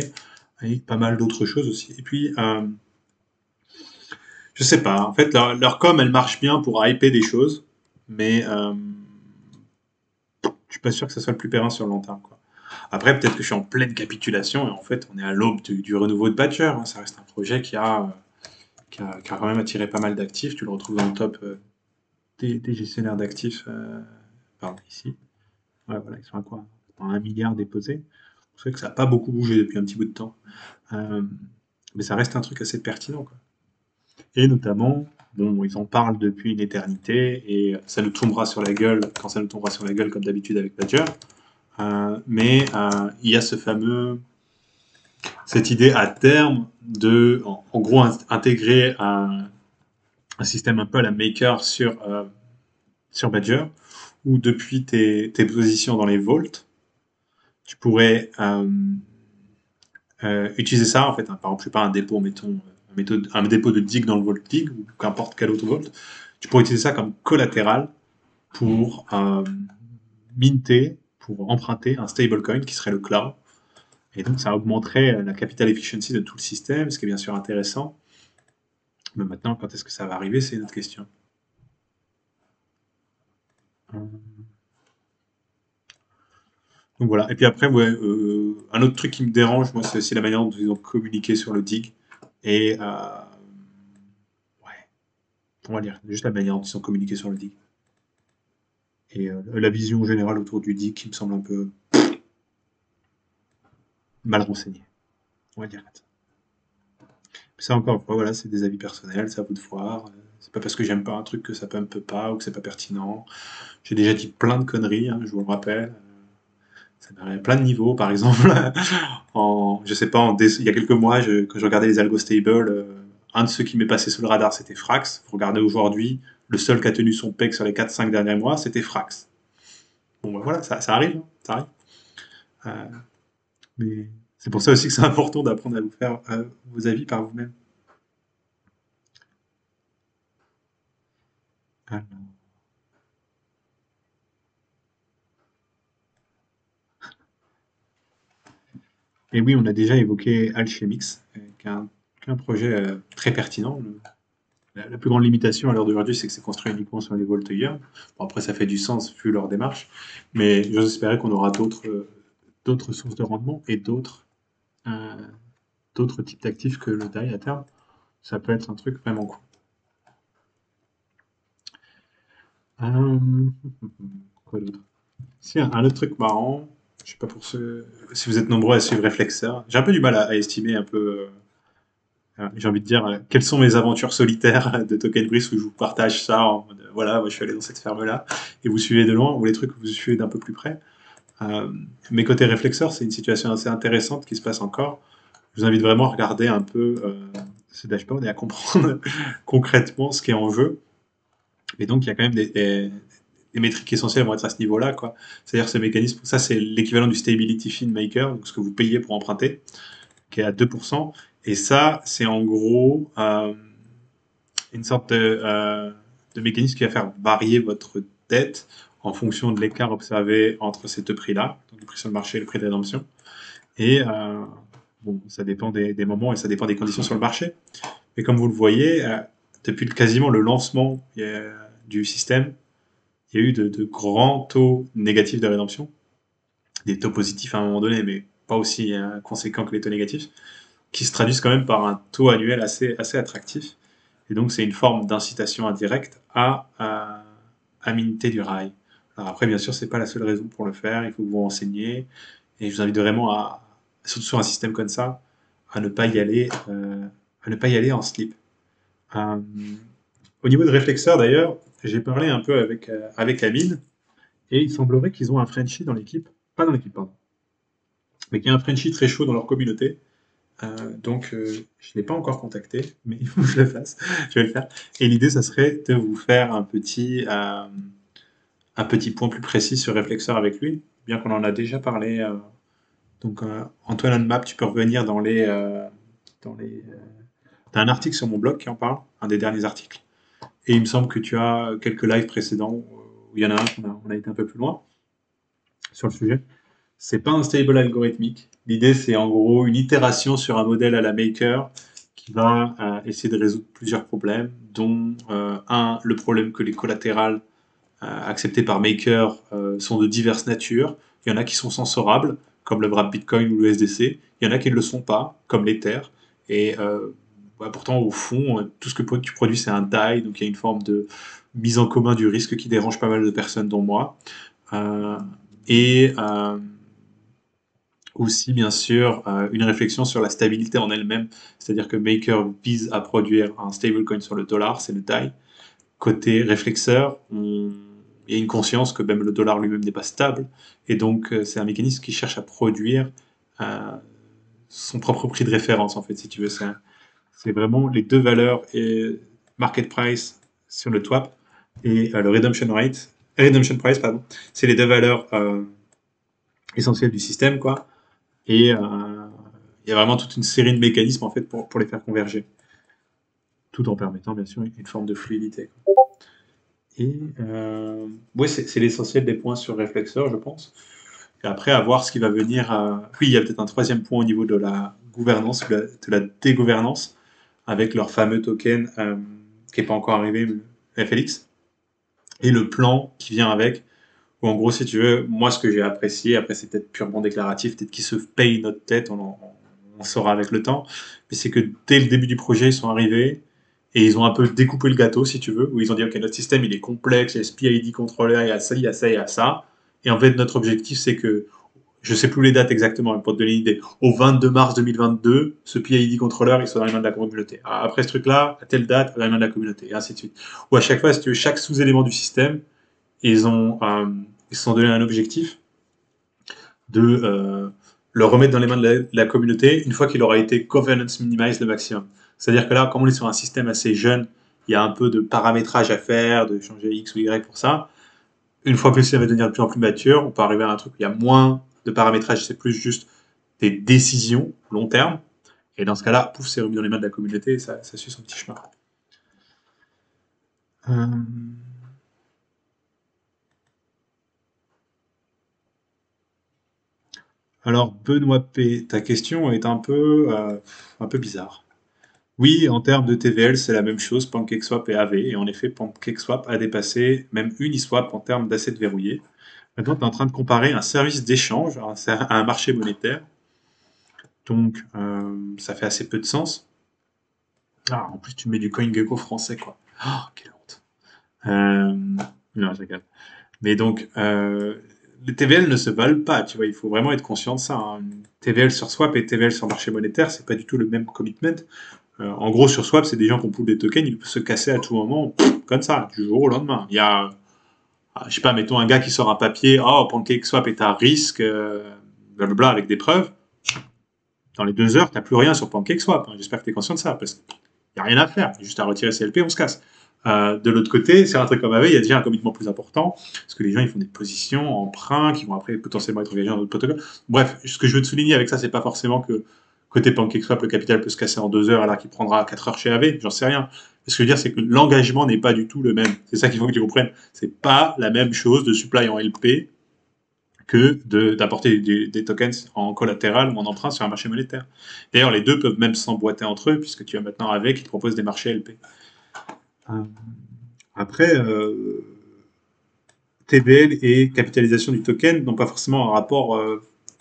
Et pas mal d'autres choses aussi. Et puis, je sais pas. En fait, leur com, elle marche bien pour hyper des choses, mais je suis pas sûr que ça soit le plus périn sur le long terme, quoi. Après, peut-être que je suis en pleine capitulation et en fait, on est à l'aube du renouveau de Badger, hein. Ça reste un projet qui a quand même attiré pas mal d'actifs. Tu le retrouves dans le top des gestionnaires d'actifs. Pardon, ici. Ouais, voilà, ils sont à quoi? À 1 milliard déposés. C'est vrai que ça n'a pas beaucoup bougé depuis un petit bout de temps. Euh, mais ça reste un truc assez pertinent, quoi. Et notamment, bon, ils en parlent depuis une éternité et ça nous tombera sur la gueule quand ça nous tombera sur la gueule, comme d'habitude avec Badger. Il y a cette idée à terme de, en gros, intégrer un système un peu à la Maker sur Badger, où depuis tes positions dans les vaults, tu pourrais utiliser ça, en fait, hein, par exemple, je sais pas, un dépôt, mettons, un dépôt de dig dans le vault dig, ou qu'importe quel autre vault, tu pourrais utiliser ça comme collatéral pour minter, pour emprunter un stablecoin qui serait le cloud. Et donc, ça augmenterait la capital efficiency de tout le système, ce qui est bien sûr intéressant. Mais maintenant, quand est-ce que ça va arriver, c'est une autre question. Donc voilà. Et puis après, ouais, un autre truc qui me dérange, moi, c'est aussi la manière dont ils ont communiqué sur le dig. Et ouais, on va dire juste la manière dont ils ont communiqué sur le dig. Et la vision générale autour du dig qui me semble un peu mal renseignée. On va dire comme ça. Ça encore une fois, voilà, c'est des avis personnels, c'est à vous de voir. C'est pas parce que j'aime pas un truc que ça pump pas ou que c'est pas pertinent. J'ai déjà dit plein de conneries, hein, je vous le rappelle. Ça m'arrive à plein de niveaux, par exemple. Je sais pas, il y a quelques mois, quand je regardais les algo stables, un de ceux qui m'est passé sous le radar, c'était Frax. Vous regardez aujourd'hui, le seul qui a tenu son PEC sur les 4-5 derniers mois, c'était Frax. Bon, ben voilà, ça arrive, hein, ça arrive. Euh, mais c'est pour ça aussi que c'est important d'apprendre à vous faire vos avis par vous-même. Alors, et oui, on a déjà évoqué Alchemix, qui est un projet très pertinent. La plus grande limitation à l'heure d'aujourd'hui, c'est que c'est construit uniquement sur les volteurs. Bon, après, ça fait du sens vu leur démarche, mais j'ose espérer qu'on aura d'autres sources de rendement et euh, d'autres types d'actifs que le DAI à terme. Ça peut être un truc vraiment cool. Euh, Quoi d'autre? Si, un autre truc marrant, je sais pas pour ceux, si vous êtes nombreux à suivre Reflexer, j'ai un peu du mal à estimer un peu, j'ai envie de dire, quelles sont mes aventures solitaires de Token Breeze où je vous partage ça en mode, voilà, moi je suis allé dans cette ferme-là, et vous suivez de loin, ou les trucs que vous suivez d'un peu plus près. Euh, mais côté réflexeur, c'est une situation assez intéressante qui se passe encore. Je vous invite vraiment à regarder un peu ce dashboard et à comprendre concrètement ce qui est en jeu. Et donc, il y a quand même des métriques essentielles vont être à ce niveau-là, quoi. C'est-à-dire ce mécanisme, ça c'est l'équivalent du Stability Fee Maker, donc ce que vous payez pour emprunter, qui est à 2%. Et ça, c'est en gros une sorte de mécanisme qui va faire varier votre dette en fonction de l'écart observé entre ces deux prix-là, donc le prix sur le marché et le prix de rédemption. Et bon, ça dépend des moments et ça dépend des conditions sur le marché. Mais comme vous le voyez, depuis quasiment le lancement du système, il y a eu de grands taux négatifs de rédemption, des taux positifs à un moment donné, mais pas aussi conséquents que les taux négatifs, qui se traduisent quand même par un taux annuel assez attractif. Et donc, c'est une forme d'incitation indirecte à minter du rail. Alors après, bien sûr, c'est pas la seule raison pour le faire. Il faut que vous renseigniez. Et je vous invite vraiment surtout sur un système comme ça, à ne pas y aller en slip. Euh, Au niveau de réflexeur, d'ailleurs, j'ai parlé un peu avec Amine, et il semblerait qu'ils ont un Frenchie dans l'équipe, pas dans l'équipe, pardon, mais qu'il y a un Frenchie très chaud dans leur communauté. Donc, je ne l'ai pas encore contacté, mais il faut que je le fasse. Je vais le faire. Et l'idée, ça serait de vous faire un petit point plus précis sur réflexeur avec lui, bien qu'on en a déjà parlé. Donc, Antoine Unmap, tu peux revenir dans les. T'as un article sur mon blog qui en parle, un des derniers articles. Et il me semble que tu as quelques lives précédents où il y en a un on a été un peu plus loin sur le sujet. C'est pas un stable algorithmique. L'idée, c'est en gros une itération sur un modèle à la maker qui va essayer de résoudre plusieurs problèmes, dont le problème que les collatérales acceptées par maker sont de diverses natures. Il y en a qui sont censurables, comme le wrap Bitcoin ou le SDC. Il y en a qui ne le sont pas, comme l'Ether. Et pourtant, au fond, tout ce que tu produis, c'est un DAI, donc il y a une forme de mise en commun du risque qui dérange pas mal de personnes, dont moi. Euh, et aussi, bien sûr, une réflexion sur la stabilité en elle-même, c'est-à-dire que Maker vise à produire un stablecoin sur le dollar, c'est le DAI. Côté réflexeur, il y a une conscience que même le dollar lui-même n'est pas stable, et donc c'est un mécanisme qui cherche à produire euh, son propre prix de référence, en fait, si tu veux. C'est vraiment les deux valeurs, et market price sur le TWAP et le redemption price, pardon. C'est les deux valeurs essentielles du système, quoi. Et il y a vraiment toute une série de mécanismes en fait pour les faire converger, tout en permettant bien sûr une forme de fluidité. Et ouais, c'est l'essentiel des points sur Réflexeur, je pense. Et après, à voir ce qui va venir. Oui, il y a peut-être un troisième point au niveau de la gouvernance, de la dégouvernance, avec leur fameux token qui n'est pas encore arrivé, FLX, et le plan qui vient avec. Où en gros, si tu veux, moi, ce que j'ai apprécié, après, c'est peut-être purement déclaratif, peut-être qu'ils se payent notre tête, on saura avec le temps, mais c'est que dès le début du projet, ils sont arrivés et ils ont un peu découpé le gâteau, si tu veux, où ils ont dit, OK, notre système, il est complexe, il y a ce PID contrôleur, il y a ça, il y a ça, il y a ça. Et en fait, notre objectif, c'est que, je sais plus les dates exactement, mais pour te donner une idée, au 22 mars 2022, ce PID contrôleur, il soit dans les mains de la communauté. Après ce truc-là, à telle date, dans les mains de la communauté, et ainsi de suite. Ou à chaque fois, si tu veux, chaque sous-élément du système, ils ont, ils se sont donné un objectif de le remettre dans les mains de la communauté une fois qu'il aura été governance minimized le maximum. C'est-à-dire que là, comme on est sur un système assez jeune, il y a un peu de paramétrage à faire, de changer X ou Y pour ça. Une fois que le système va devenir de plus en plus mature, on peut arriver à un truc où il y a moins de paramétrage, c'est plus juste des décisions long terme. Et dans ce cas-là, pouf, c'est remis dans les mains de la communauté et ça suit son petit chemin. Euh... Alors, Benoît P, ta question est un peu bizarre. Oui, en termes de TVL, c'est la même chose, PancakeSwap et AV. Et en effet, PancakeSwap a dépassé même Uniswap en termes d'assets verrouillés. Maintenant, tu es en train de comparer un service d'échange à un marché monétaire. Donc, ça fait assez peu de sens. Ah, en plus, tu mets du CoinGecko français, quoi. Oh, quelle honte. Euh, non, je rigole. Mais donc, les TVL ne se valent pas, tu vois, il faut vraiment être conscient de ça, hein. TVL sur Swap et TVL sur marché monétaire, c'est pas du tout le même commitment. En gros, sur Swap, c'est des gens qui ont pool des tokens, ils peuvent se casser à tout moment, comme ça, du jour au lendemain. Il y a je sais pas, mettons un gars qui sort un papier, oh, PancakeSwap est à risque, blablabla, avec des preuves. Dans les 2 heures, t'as plus rien sur PancakeSwap, hein. J'espère que tu es conscient de ça, parce qu'il n'y a rien à faire. Il y a juste à retirer CLP, on se casse. De l'autre côté, sur un truc comme AV, il y a déjà un commitment plus important, parce que les gens, ils font des positions, emprunts, qui vont après potentiellement être engagés dans d'autres protocoles. Bref, ce que je veux te souligner avec ça, c'est pas forcément que côté PancakeSwap, le capital peut se casser en 2 heures alors qu'il prendra 4 heures chez AV, j'en sais rien. Ce que je veux dire, c'est que l'engagement n'est pas du tout le même. C'est ça qu'il faut que tu comprennes. C'est pas la même chose de supply en LP que d'apporter des tokens en collatéral ou en emprunt sur un marché monétaire. D'ailleurs, les deux peuvent même s'emboîter entre eux, puisque tu as maintenant avec qui te propose des marchés LP. Euh, Après, TVL et capitalisation du token n'ont pas forcément un rapport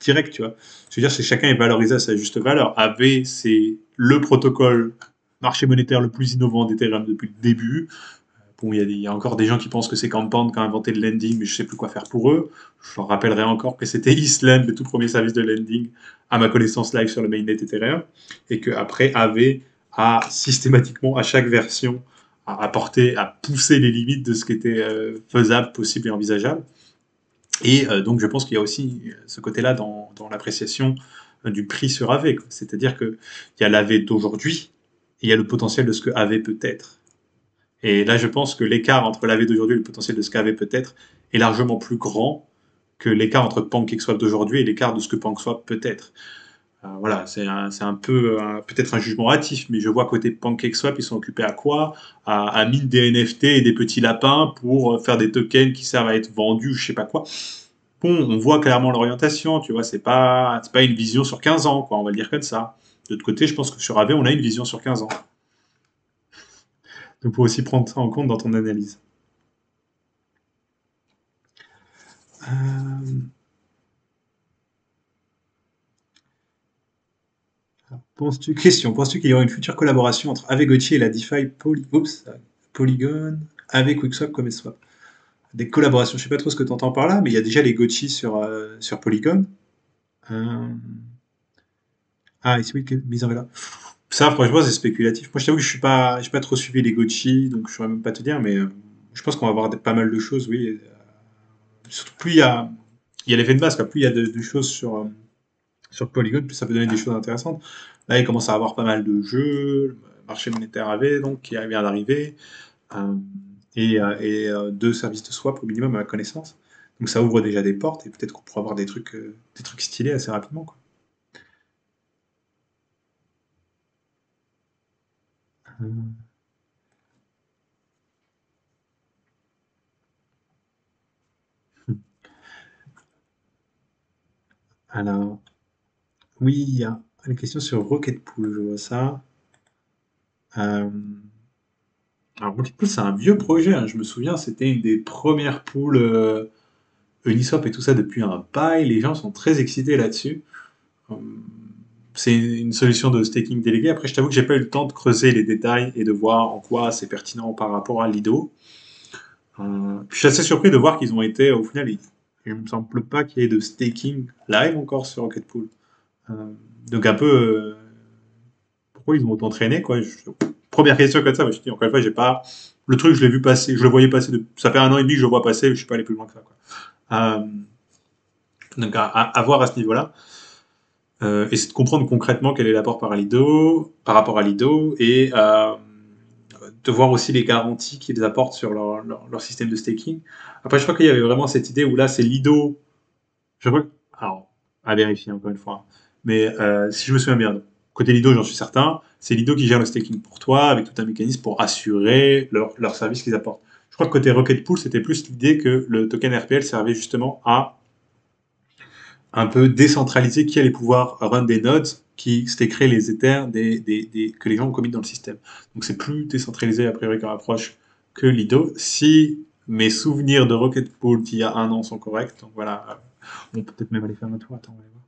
direct, tu vois. Je veux dire, c'est chacun est valorisé à sa juste valeur. AV, c'est le protocole marché monétaire le plus innovant d'Ethereum depuis le début. Bon, il y a encore des gens qui pensent que c'est Compound qui a inventé le lending, mais je sais plus quoi faire pour eux. Je leur rappellerai encore que c'était Island, le tout premier service de lending, à ma connaissance live sur le mainnet Ethereum, et qu'après, AV a systématiquement, à chaque version, apporté, à pousser les limites de ce qui était faisable, possible et envisageable. Et donc, je pense qu'il y a aussi ce côté-là dans l'appréciation du prix sur AV. C'est-à-dire qu'il y a l'AV d'aujourd'hui, et il y a le potentiel de ce que AV peut être. Et là, je pense que l'écart entre l'AV d'aujourd'hui et le potentiel de ce qu'AV peut être est largement plus grand que l'écart entre PancakeSwap d'aujourd'hui et l'écart de ce que PancakeSwap peut être. Voilà, c'est un peu peut-être un jugement hâtif, mais je vois côté PancakeSwap, ils sont occupés à quoi? À mine des NFT et des petits lapins pour faire des tokens qui servent à être vendus, je sais pas quoi. Bon, on voit clairement l'orientation, tu vois, c'est pas une vision sur 15 ans, quoi, on va le dire comme ça. De l'autre côté, je pense que sur AV, on a une vision sur 15 ans. Donc, faut aussi prendre ça en compte dans ton analyse. Euh, penses-tu qu'il y aura une future collaboration entre Aave et la DeFi Polygon avec QuickSwap comme Swap? Des collaborations, je sais pas trop ce que tu entends par là, mais il y a déjà les Gotchi sur Polygon. Euh, Ah, et oui, mise en valeur. Ça, franchement, c'est spéculatif. Moi, je t'avoue que j'ai pas trop suivi les Gotchi, donc je saurais même pas te dire, mais je pense qu'on va avoir pas mal de choses, oui. Surtout, il y a l'effet de masse, quoi. Plus il y a de choses sur Polygon, plus ça peut donner des choses intéressantes. Là, il commence à avoir pas mal de jeux, le marché monétaire avait, donc, qui vient d'arriver, euh, et 2 services de swap au minimum à ma connaissance. Donc ça ouvre déjà des portes, et peut-être qu'on pourra avoir des trucs stylés assez rapidement, quoi. Euh, Alors, oui, il y a une question sur Rocket Pool, je vois ça. Euh, alors Rocket Pool, c'est un vieux projet, hein. Je me souviens, c'était une des premières pools Uniswap et tout ça depuis un bail. Les gens sont très excités là-dessus. Euh, C'est une solution de staking délégué. Après, je t'avoue que j'ai pas eu le temps de creuser les détails et de voir en quoi c'est pertinent par rapport à Lido. Je suis assez surpris de voir qu'ils ont été, au final, il me semble pas qu'il y ait de staking live encore sur Rocket Pool. Euh, donc un peu, pourquoi ils ont autant traîné, quoi. Première question comme ça, moi, je dis encore une fois, j'ai pas le truc, je l'ai vu passer, je le voyais passer, ça fait 1 an et demi que je le vois passer, je suis pas allé plus loin que ça, quoi. Euh, donc à voir à ce niveau-là. Essayer de comprendre concrètement quel est l'apport par rapport à Lido et de voir aussi les garanties qu'ils apportent sur leur système de staking. Après, je crois qu'il y avait vraiment cette idée où là, c'est Lido. Je crois que, alors, à vérifier encore une fois. Mais si je me souviens bien, côté Lido, j'en suis certain, c'est Lido qui gère le staking pour toi avec tout un mécanisme pour assurer leur service qu'ils apportent. Je crois que côté Rocket Pool, c'était plus l'idée que le token RPL servait justement à un peu décentralisé qui allait pouvoir run des nodes qui stakeraient les Ethers que les gens ont commis dans le système. Donc c'est plus décentralisé a priori comme approche que Lido. Si mes souvenirs de Rocket Pool d'il y a 1 an sont corrects, donc voilà, on peut peut-être même aller faire un tour. Attends, on va aller voir.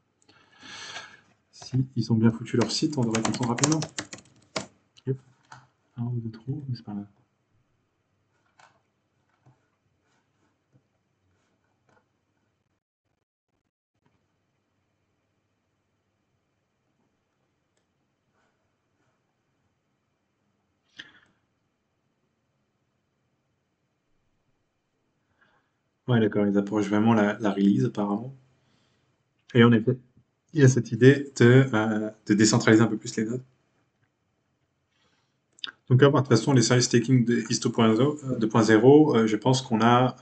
Si ils ont bien foutu leur site, on devrait comprendre rapidement. Yep. Un ou deux trous, mais c'est pas grave. Ouais, d'accord, ils approchent vraiment la release apparemment. Et en effet, il y a cette idée de décentraliser un peu plus les nodes. Donc, à voir, de toute façon, les services staking de ISO 2.0, je pense on a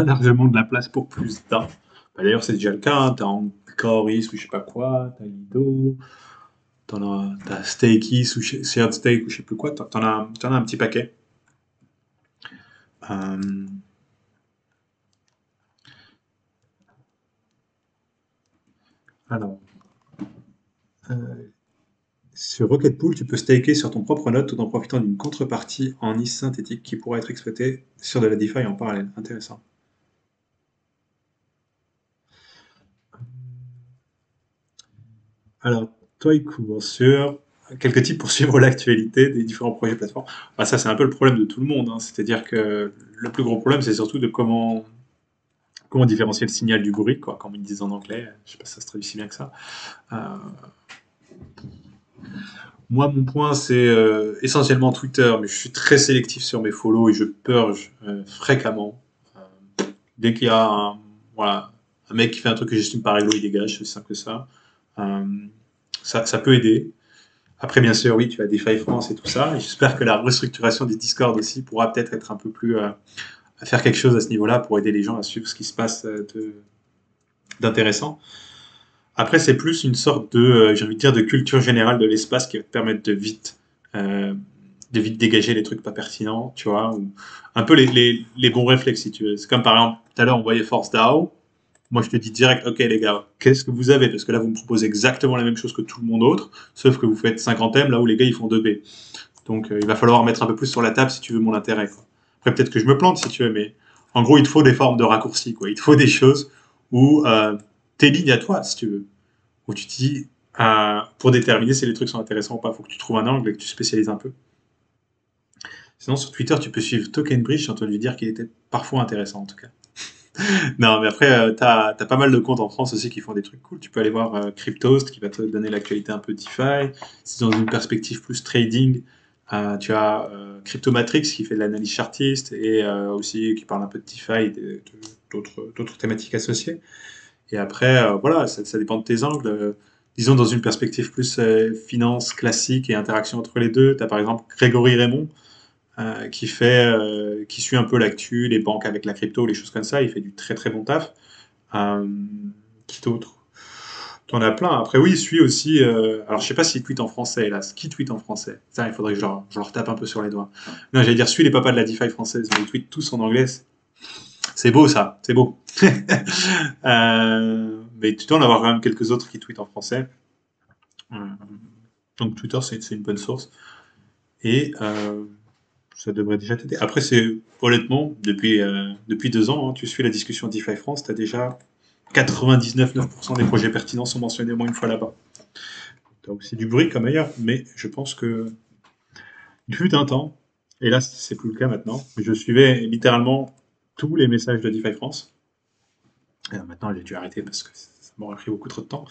largement de la place pour plus d'un. Bah, d'ailleurs, c'est déjà le cas, hein. T'as Anchoris ou je sais pas quoi, t'as Lido, t'as Stakis ou Shared Stake ou je sais plus quoi, t'en as un petit paquet. Euh, alors, euh, sur Rocket Pool, tu peux staker sur ton propre node tout en profitant d'une contrepartie en ETH synthétique qui pourra être exploitée sur de la DeFi en parallèle. Intéressant. Alors, toi, il court sur quelques types pour suivre l'actualité des différents projets plateformes. Bah, ça, c'est un peu le problème de tout le monde, hein. C'est-à-dire que le plus gros problème, c'est surtout de comment différencier le signal du bruit, quoi, comme ils disent en anglais. Je sais pas si ça se traduit si bien que ça. Euh, Moi, mon point, c'est essentiellement Twitter, mais je suis très sélectif sur mes follow et je purge fréquemment. Dès qu'il y a voilà, un mec qui fait un truc que j'estime pas réglo, il dégage, c'est simple que ça. Euh, ça peut aider. Après, bien sûr, oui, tu as DeFi France et tout ça. Et j'espère que la restructuration du Discord aussi pourra peut-être être un peu plus à faire quelque chose à ce niveau-là pour aider les gens à suivre ce qui se passe d'intéressant. Après, c'est plus une sorte j'ai envie de dire, de culture générale de l'espace qui va te permettre euh, de vite dégager les trucs pas pertinents, tu vois, ou un peu les bons réflexes, si tu veux. C'est comme par exemple, tout à l'heure, on voyait Force DAO. Moi, je te dis direct, ok les gars, qu'est-ce que vous avez? Parce que là, vous me proposez exactement la même chose que tout le monde autre, sauf que vous faites 50 M là où les gars, ils font 2B. Donc, il va falloir mettre un peu plus sur la table si tu veux mon intérêt, quoi. Après, peut-être que je me plante si tu veux, mais en gros, il te faut des formes de raccourcis, quoi. Il te faut des choses où tes lignes à toi, si tu veux, où tu te dis, pour déterminer si les trucs sont intéressants ou pas, il faut que tu trouves un angle et que tu spécialises un peu. Sinon, sur Twitter, tu peux suivre Token Bridge, j'ai entendu dire qu'il était parfois intéressant, en tout cas. Non, mais après, t'as pas mal de comptes en France aussi qui font des trucs cool. Tu peux aller voir Cryptost qui va te donner l'actualité un peu DeFi. Si dans une perspective plus trading, tu as Cryptomatrix qui fait de l'analyse chartiste et aussi qui parle un peu de DeFi et d'autres thématiques associées. Et après, voilà, ça dépend de tes angles. Disons dans une perspective plus finance classique et interaction entre les deux, tu as par exemple Grégory Raymond qui suit un peu l'actu, les banques avec la crypto, les choses comme ça. Il fait du très très bon taf. Euh, qui d'autre? T'en as plein. Après, oui, il suit aussi. Alors, je sais pas s'il tweet en français, hélas. Qui tweet en français? Ça, il faudrait que je leur tape un peu sur les doigts. Non, j'allais dire, suis les papas de la DeFi française, mais ils tweetent tous en anglais. C'est beau, ça. C'est beau. Mais tu dois en avoir quand même quelques autres qui tweetent en français. Euh, donc, Twitter, c'est une bonne source. Et ça devrait déjà t'aider. Après, c'est honnêtement, depuis 2 ans, hein, tu suis la discussion DeFi France, tu as déjà 99,9% des projets pertinents sont mentionnés au moins une fois là-bas. Tu as aussi du bruit comme ailleurs, mais je pense que il fut un temps, et là c'est plus le cas maintenant, mais je suivais littéralement tous les messages de DeFi France. Et maintenant j'ai dû arrêter parce que ça m'aurait pris beaucoup trop de temps.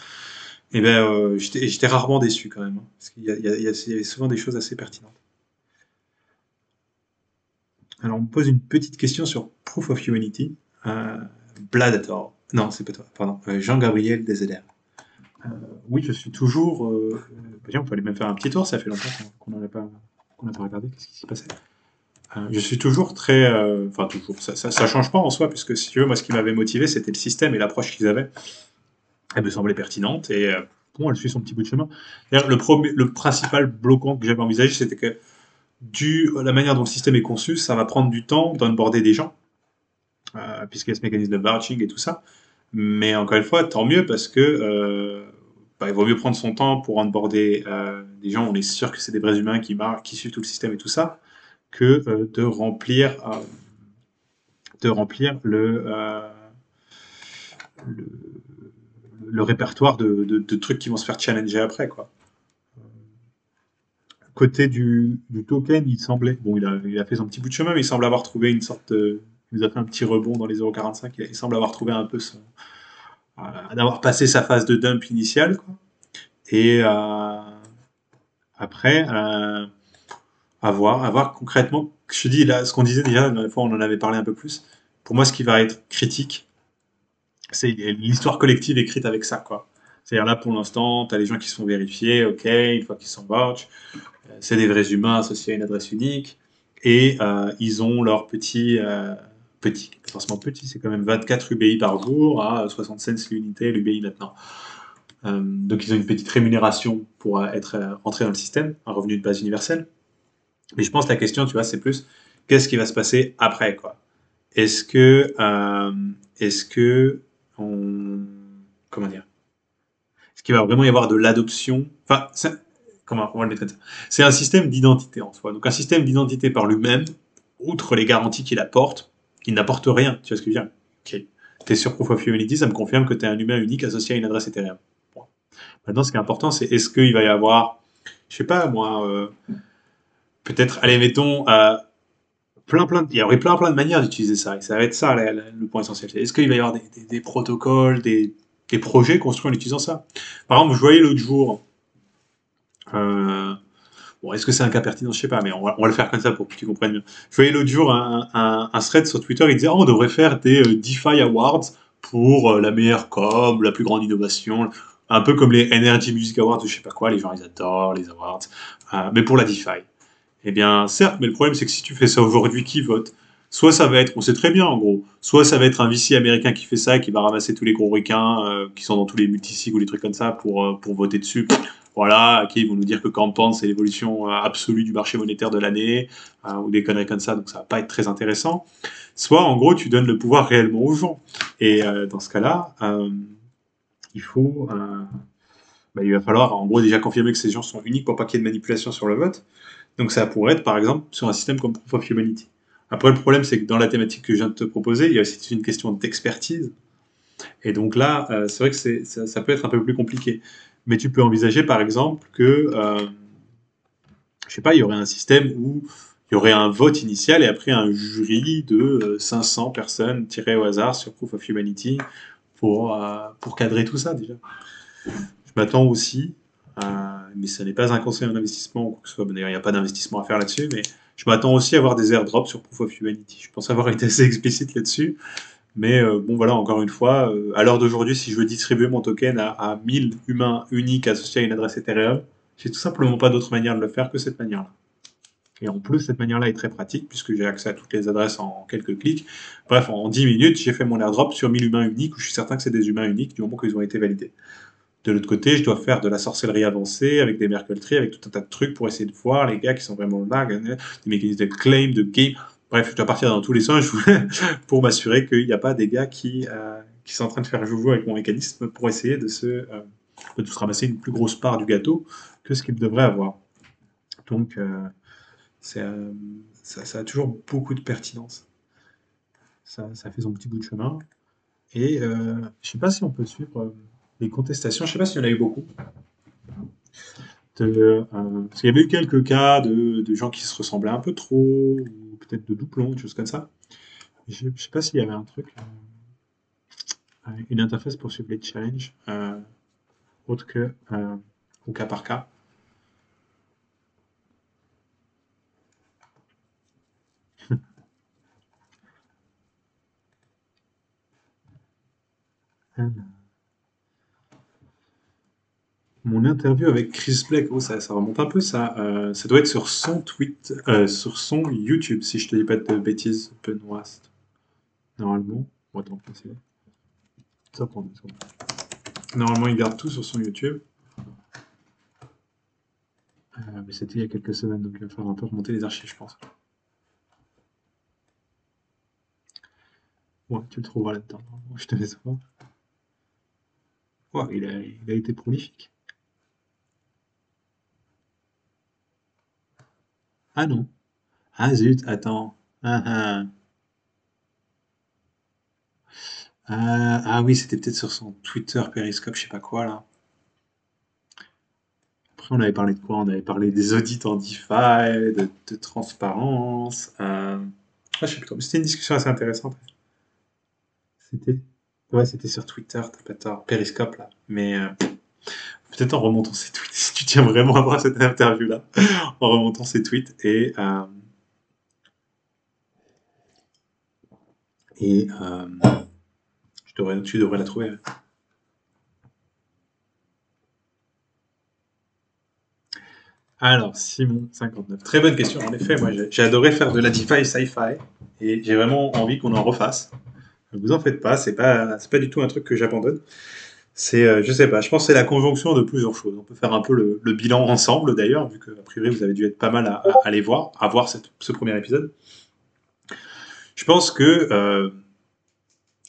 Et ben j'étais rarement déçu quand même, hein, parce qu'il y avait souvent des choses assez pertinentes. Alors on me pose une petite question sur Proof of Humanity. Euh, Bladator. Non, c'est pas toi, pardon. Jean-Gabriel Dezeler. Oui, je suis toujours. Tiens, on peut aller même faire un petit tour, ça fait longtemps qu'on n'a pas regardé qu'est-ce qui s'y passait. Je suis toujours très. Enfin, toujours. Ça change pas en soi, puisque si tu veux, moi, ce qui m'avait motivé, c'était le système et l'approche qu'ils avaient. Elle me semblait pertinente et bon, elle suit son petit bout de chemin. D'ailleurs, le principal bloquant que j'avais envisagé, c'était que, dû à la manière dont le système est conçu, ça va prendre du temps d'onboarder des gens, puisqu'il y a ce mécanisme de batching et tout ça. Mais encore une fois, tant mieux parce que il vaut mieux prendre son temps pour onboarder des gens où on est sûr que c'est des vrais humains qui suivent tout le système et tout ça, que de remplir le, le répertoire de trucs qui vont se faire challenger après, quoi. Côté du token, il semblait, bon, il a fait son petit bout de chemin, mais il semble avoir trouvé une sorte il nous a fait un petit rebond dans les 0,45. Il semble avoir trouvé un peu d'avoir passé sa phase de dump initiale, quoi. Et après, À voir concrètement. Je te dis, là, ce qu'on disait déjà, la dernière fois, on en avait parlé un peu plus. Pour moi, ce qui va être critique, c'est l'histoire collective écrite avec ça, quoi. C'est-à-dire là, pour l'instant, tu as les gens qui sont vérifiés, ok, une fois qu'ils sont vouch, c'est des vrais humains associés à une adresse unique, et ils ont leur petit, pas forcément petit, c'est quand même 24 UBI par jour à 60 cents l'unité, l'UBI maintenant. Donc ils ont une petite rémunération pour être entrés dans le système, un revenu de base universel. Mais je pense que la question, tu vois, c'est plus qu'est-ce qui va se passer après, quoi. Est-ce que, est-ce que on, comment dire, est-ce qu'il va vraiment y avoir de l'adoption? Enfin, comment on va le mettre comme ça? C'est un système d'identité en soi. Donc un système d'identité par lui-même, outre les garanties qu'il apporte, il n'apporte rien. Tu vois ce que je veux dire? Ok. T'es sur Proof of Humanity, ça me confirme que t'es un humain unique associé à une adresse Ethereum. Bon. Maintenant, ce qui est important, c'est est-ce qu'il va y avoir, je sais pas moi, peut-être, allez, mettons, il y aurait plein de manières d'utiliser ça. Et ça va être ça le point essentiel. Est-ce qu'il va y avoir des protocoles, des projets construits en utilisant ça? Par exemple, je voyais l'autre jour, euh, bon, est-ce que c'est un cas pertinent? Je sais pas, mais on va le faire comme ça pour que tu comprennes mieux. Je voyais l'autre jour un thread sur Twitter, il disait, oh, on devrait faire des DeFi Awards pour la meilleure com, la plus grande innovation, un peu comme les Energy Music Awards ou je sais pas quoi, les gens ils adorent les awards, mais pour la DeFi. Eh bien, certes, mais le problème, c'est que si tu fais ça aujourd'hui, qui vote? Soit ça va être, on sait très bien en gros, soit ça va être un VC américain qui fait ça, qui va ramasser tous les gros ricains qui sont dans tous les multisigs ou les trucs comme ça pour voter dessus. Voilà, qui vont nous dire que Campan, c'est l'évolution absolue du marché monétaire de l'année, ou des conneries comme ça, donc ça va pas être très intéressant. Soit, en gros, tu donnes le pouvoir réellement aux gens. Et dans ce cas-là, il faut, il va falloir en gros déjà confirmer que ces gens sont uniques pour pas qu'il y ait de manipulation sur le vote. Donc ça pourrait être par exemple sur un système comme Proof of Humanity. Après le problème c'est que dans la thématique que je viens de te proposer, il y a aussi une question d'expertise. Et donc là, c'est vrai que ça peut être un peu plus compliqué. Mais tu peux envisager par exemple que, je sais pas, il y aurait un système où il y aurait un vote initial et après un jury de 500 personnes tirées au hasard sur Proof of Humanity pour cadrer tout ça déjà. Je m'attends aussi, mais ce n'est pas un conseil en investissement ou quoi que ce soit. D'ailleurs, il n'y a pas d'investissement à faire là-dessus, mais je m'attends aussi à avoir des airdrops sur Proof of Humanity. Je pense avoir été assez explicite là-dessus. Mais bon, voilà, encore une fois, à l'heure d'aujourd'hui, si je veux distribuer mon token à 1000 humains uniques associés à une adresse Ethereum, j'ai tout simplement pas d'autre manière de le faire que cette manière-là. Et en plus, cette manière-là est très pratique puisque j'ai accès à toutes les adresses en quelques clics. Bref, en 10 minutes, j'ai fait mon airdrop sur 1000 humains uniques où je suis certain que c'est des humains uniques du moment qu'ils ont été validés. De l'autre côté, je dois faire de la sorcellerie avancée avec des Merkle trees, avec tout un tas de trucs pour essayer de voir les gars qui sont vraiment là, des mécanismes de claim, de game. Bref, je dois partir dans tous les sens pour m'assurer qu'il n'y a pas des gars qui sont en train de faire joujou avec mon mécanisme pour essayer de se ramasser une plus grosse part du gâteau que ce qu'ils devraient avoir. Donc, c'est, euh, ça a toujours beaucoup de pertinence. Ça fait son petit bout de chemin. Et je sais pas si on peut suivre les contestations. Je sais pas s'il y en a eu beaucoup. Parce qu'il y avait eu quelques cas de gens qui se ressemblaient un peu trop, ou peut-être de doublons, des choses comme ça. Je sais pas s'il y avait un truc, une interface pour suivre les challenges, autre que au cas par cas. Mon interview avec Chris Blake, oh, ça remonte un peu ça. Ça doit être sur son tweet, sur son YouTube, si je te dis pas de bêtises, Benoît. Normalement. Bon, attends, c'est ça prend 2 secondes. Normalement, il garde tout sur son YouTube. Mais c'était il y a quelques semaines, donc il va falloir un peu remonter les archives, je pense. Ouais, tu le trouveras là-dedans. Je te laisse voir. Ouais, il a été prolifique. Ah non. Ah zut, attends. Ah, ah. Ah oui, c'était peut-être sur son Twitter, Periscope, je sais pas quoi là. Après, on avait parlé de quoi? On avait parlé des audits en DeFi, de transparence. Ah, je sais plus trop. C'était une discussion assez intéressante. C'était, ouais, c'était sur Twitter, t'as pas tort. Periscope là. Mais Peut-être en remontant ses tweets, si tu tiens vraiment à voir cette interview-là, en remontant ses tweets et tu devrais la trouver. Alors, Simon, 59. Très bonne question. En effet, moi, j'ai adoré faire de la DeFi sci-fi et j'ai vraiment envie qu'on en refasse. Ne vous en faites pas, c'est pas du tout un truc que j'abandonne. Je sais pas, je pense que c'est la conjonction de plusieurs choses. On peut faire un peu le bilan ensemble d'ailleurs, vu que a priori vous avez dû être pas mal à les voir, à voir ce premier épisode. Je pense que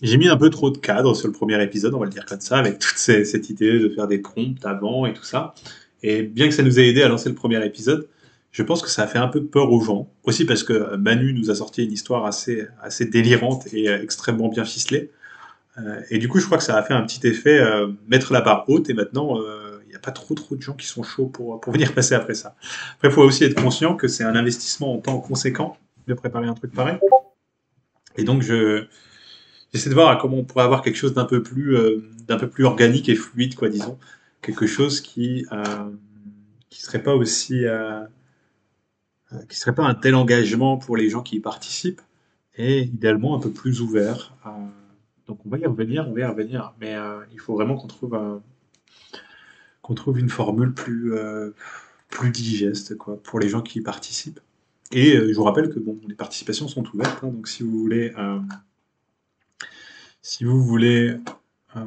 j'ai mis un peu trop de cadre sur le premier épisode, on va le dire comme ça, avec toute cette idée de faire des prompts avant et tout ça. Et bien que ça nous ait aidé à lancer le premier épisode, je pense que ça a fait un peu peur aux gens. Aussi parce que Manu nous a sorti une histoire assez délirante et extrêmement bien ficelée. Et du coup, je crois que ça a fait un petit effet mettre la barre haute et maintenant, il n'y a pas trop de gens qui sont chauds pour venir passer après ça. Après, il faut aussi être conscient que c'est un investissement en temps conséquent de préparer un truc pareil. Et donc, j'essaie de voir comment on pourrait avoir quelque chose d'un peu plus organique et fluide, quoi, disons. Quelque chose qui serait pas aussi, qui serait pas un tel engagement pour les gens qui y participent et idéalement un peu plus ouvert. Donc on va y revenir, on va y revenir, mais il faut vraiment qu'on trouve une formule plus digeste quoi, pour les gens qui y participent. Et je vous rappelle que bon, les participations sont ouvertes, hein, donc si vous voulez euh,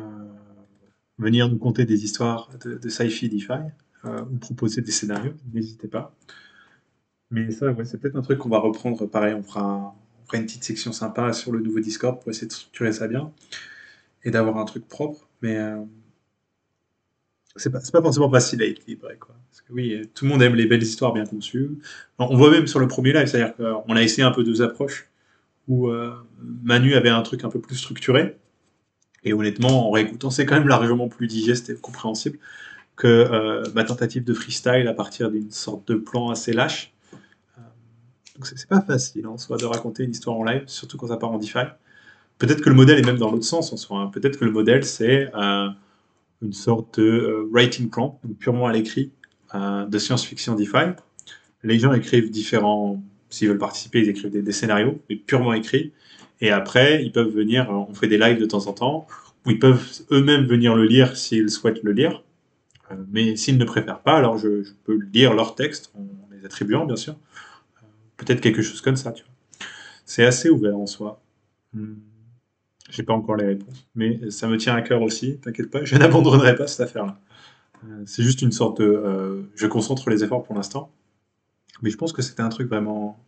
venir nous conter des histoires de sci-fi DeFi ou proposer des scénarios, n'hésitez pas. Mais ça, ouais, c'est peut-être un truc qu'on va reprendre pareil, on fera une petite section sympa sur le nouveau Discord pour essayer de structurer ça bien et d'avoir un truc propre. Mais c'est pas forcément facile à équilibrer, quoi. Parce que oui, tout le monde aime les belles histoires bien conçues. On voit même sur le premier live, c'est-à-dire qu'on a essayé un peu deux approches où Manu avait un truc un peu plus structuré. Et honnêtement, en réécoutant, c'est quand même largement plus digeste et compréhensible que ma tentative de freestyle à partir d'une sorte de plan assez lâche. Donc c'est pas facile en soi de raconter une histoire en live, surtout quand ça part en DeFi. Peut-être que le modèle est même dans l'autre sens en soi, hein. Peut-être que le modèle c'est une sorte de writing prompt, donc purement à l'écrit, de science-fiction DeFi. Les gens écrivent différents, s'ils veulent participer, ils écrivent des scénarios, mais purement écrits. Et après, ils peuvent venir, on fait des lives de temps en temps, où ils peuvent eux-mêmes venir le lire s'ils souhaitent le lire. Mais s'ils ne préfèrent pas, alors je peux lire leur texte, en les attribuant bien sûr. Peut-être quelque chose comme ça, tu vois. C'est assez ouvert en soi. Hmm. J'ai pas encore les réponses, mais ça me tient à cœur aussi, t'inquiète pas, je n'abandonnerai pas cette affaire-là. C'est juste une sorte de... je concentre les efforts pour l'instant, mais je pense que c'était un truc vraiment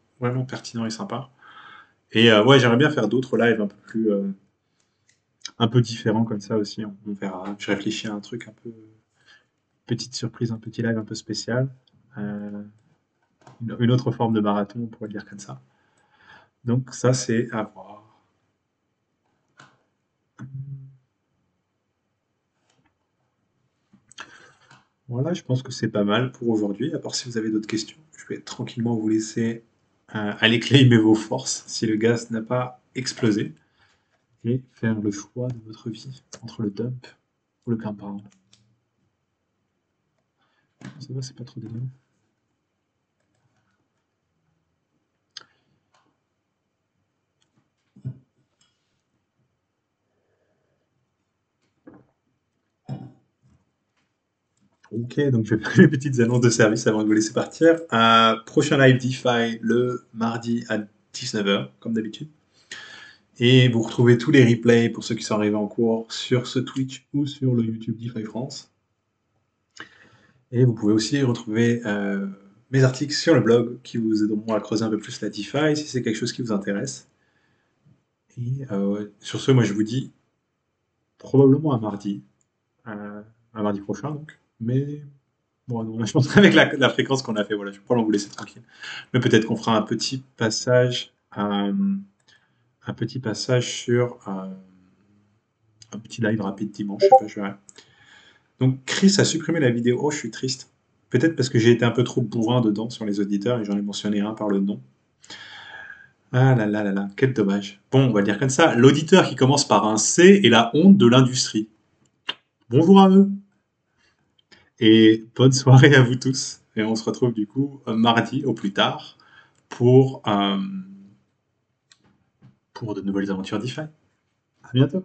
pertinent et sympa. Et ouais, j'aimerais bien faire d'autres lives un peu différents comme ça aussi, on verra. Je réfléchis à un truc un peu... Petite surprise, un petit live un peu spécial. Euh, une autre forme de marathon, on pourrait le dire comme ça. Donc ça, c'est à voir. Voilà, je pense que c'est pas mal pour aujourd'hui, à part si vous avez d'autres questions. Je vais tranquillement vous laisser aller claimer vos forces si le gaz n'a pas explosé et faire le choix de votre vie entre le dump ou le compound. Ça va, c'est pas trop dégueu. Ok, donc je vais faire les petites annonces de service avant de vous laisser partir. Prochain live DeFi le mardi à 19h, comme d'habitude. Et vous retrouvez tous les replays pour ceux qui sont arrivés en cours sur ce Twitch ou sur le YouTube DeFi France. Et vous pouvez aussi retrouver mes articles sur le blog qui vous aideront à creuser un peu plus la DeFi si c'est quelque chose qui vous intéresse. Et sur ce, moi je vous dis probablement à mardi prochain donc. Mais bon, non, je pense qu'avec la fréquence qu'on a fait, voilà, je vais probablement vous laisser tranquille. Mais peut-être qu'on fera un petit passage sur un petit live rapide dimanche, je sais pas, je verrai. Donc Chris a supprimé la vidéo. Oh, je suis triste. Peut-être parce que j'ai été un peu trop bourrin dedans sur les auditeurs et j'en ai mentionné un par le nom. Ah là là là là, quel dommage. Bon, on va le dire comme ça. L'auditeur qui commence par un C est la honte de l'industrie. Bonjour à eux. et bonne soirée à vous tous. Et on se retrouve du coup mardi au plus tard pour, euh, pour de nouvelles aventures DeFi. À bientôt.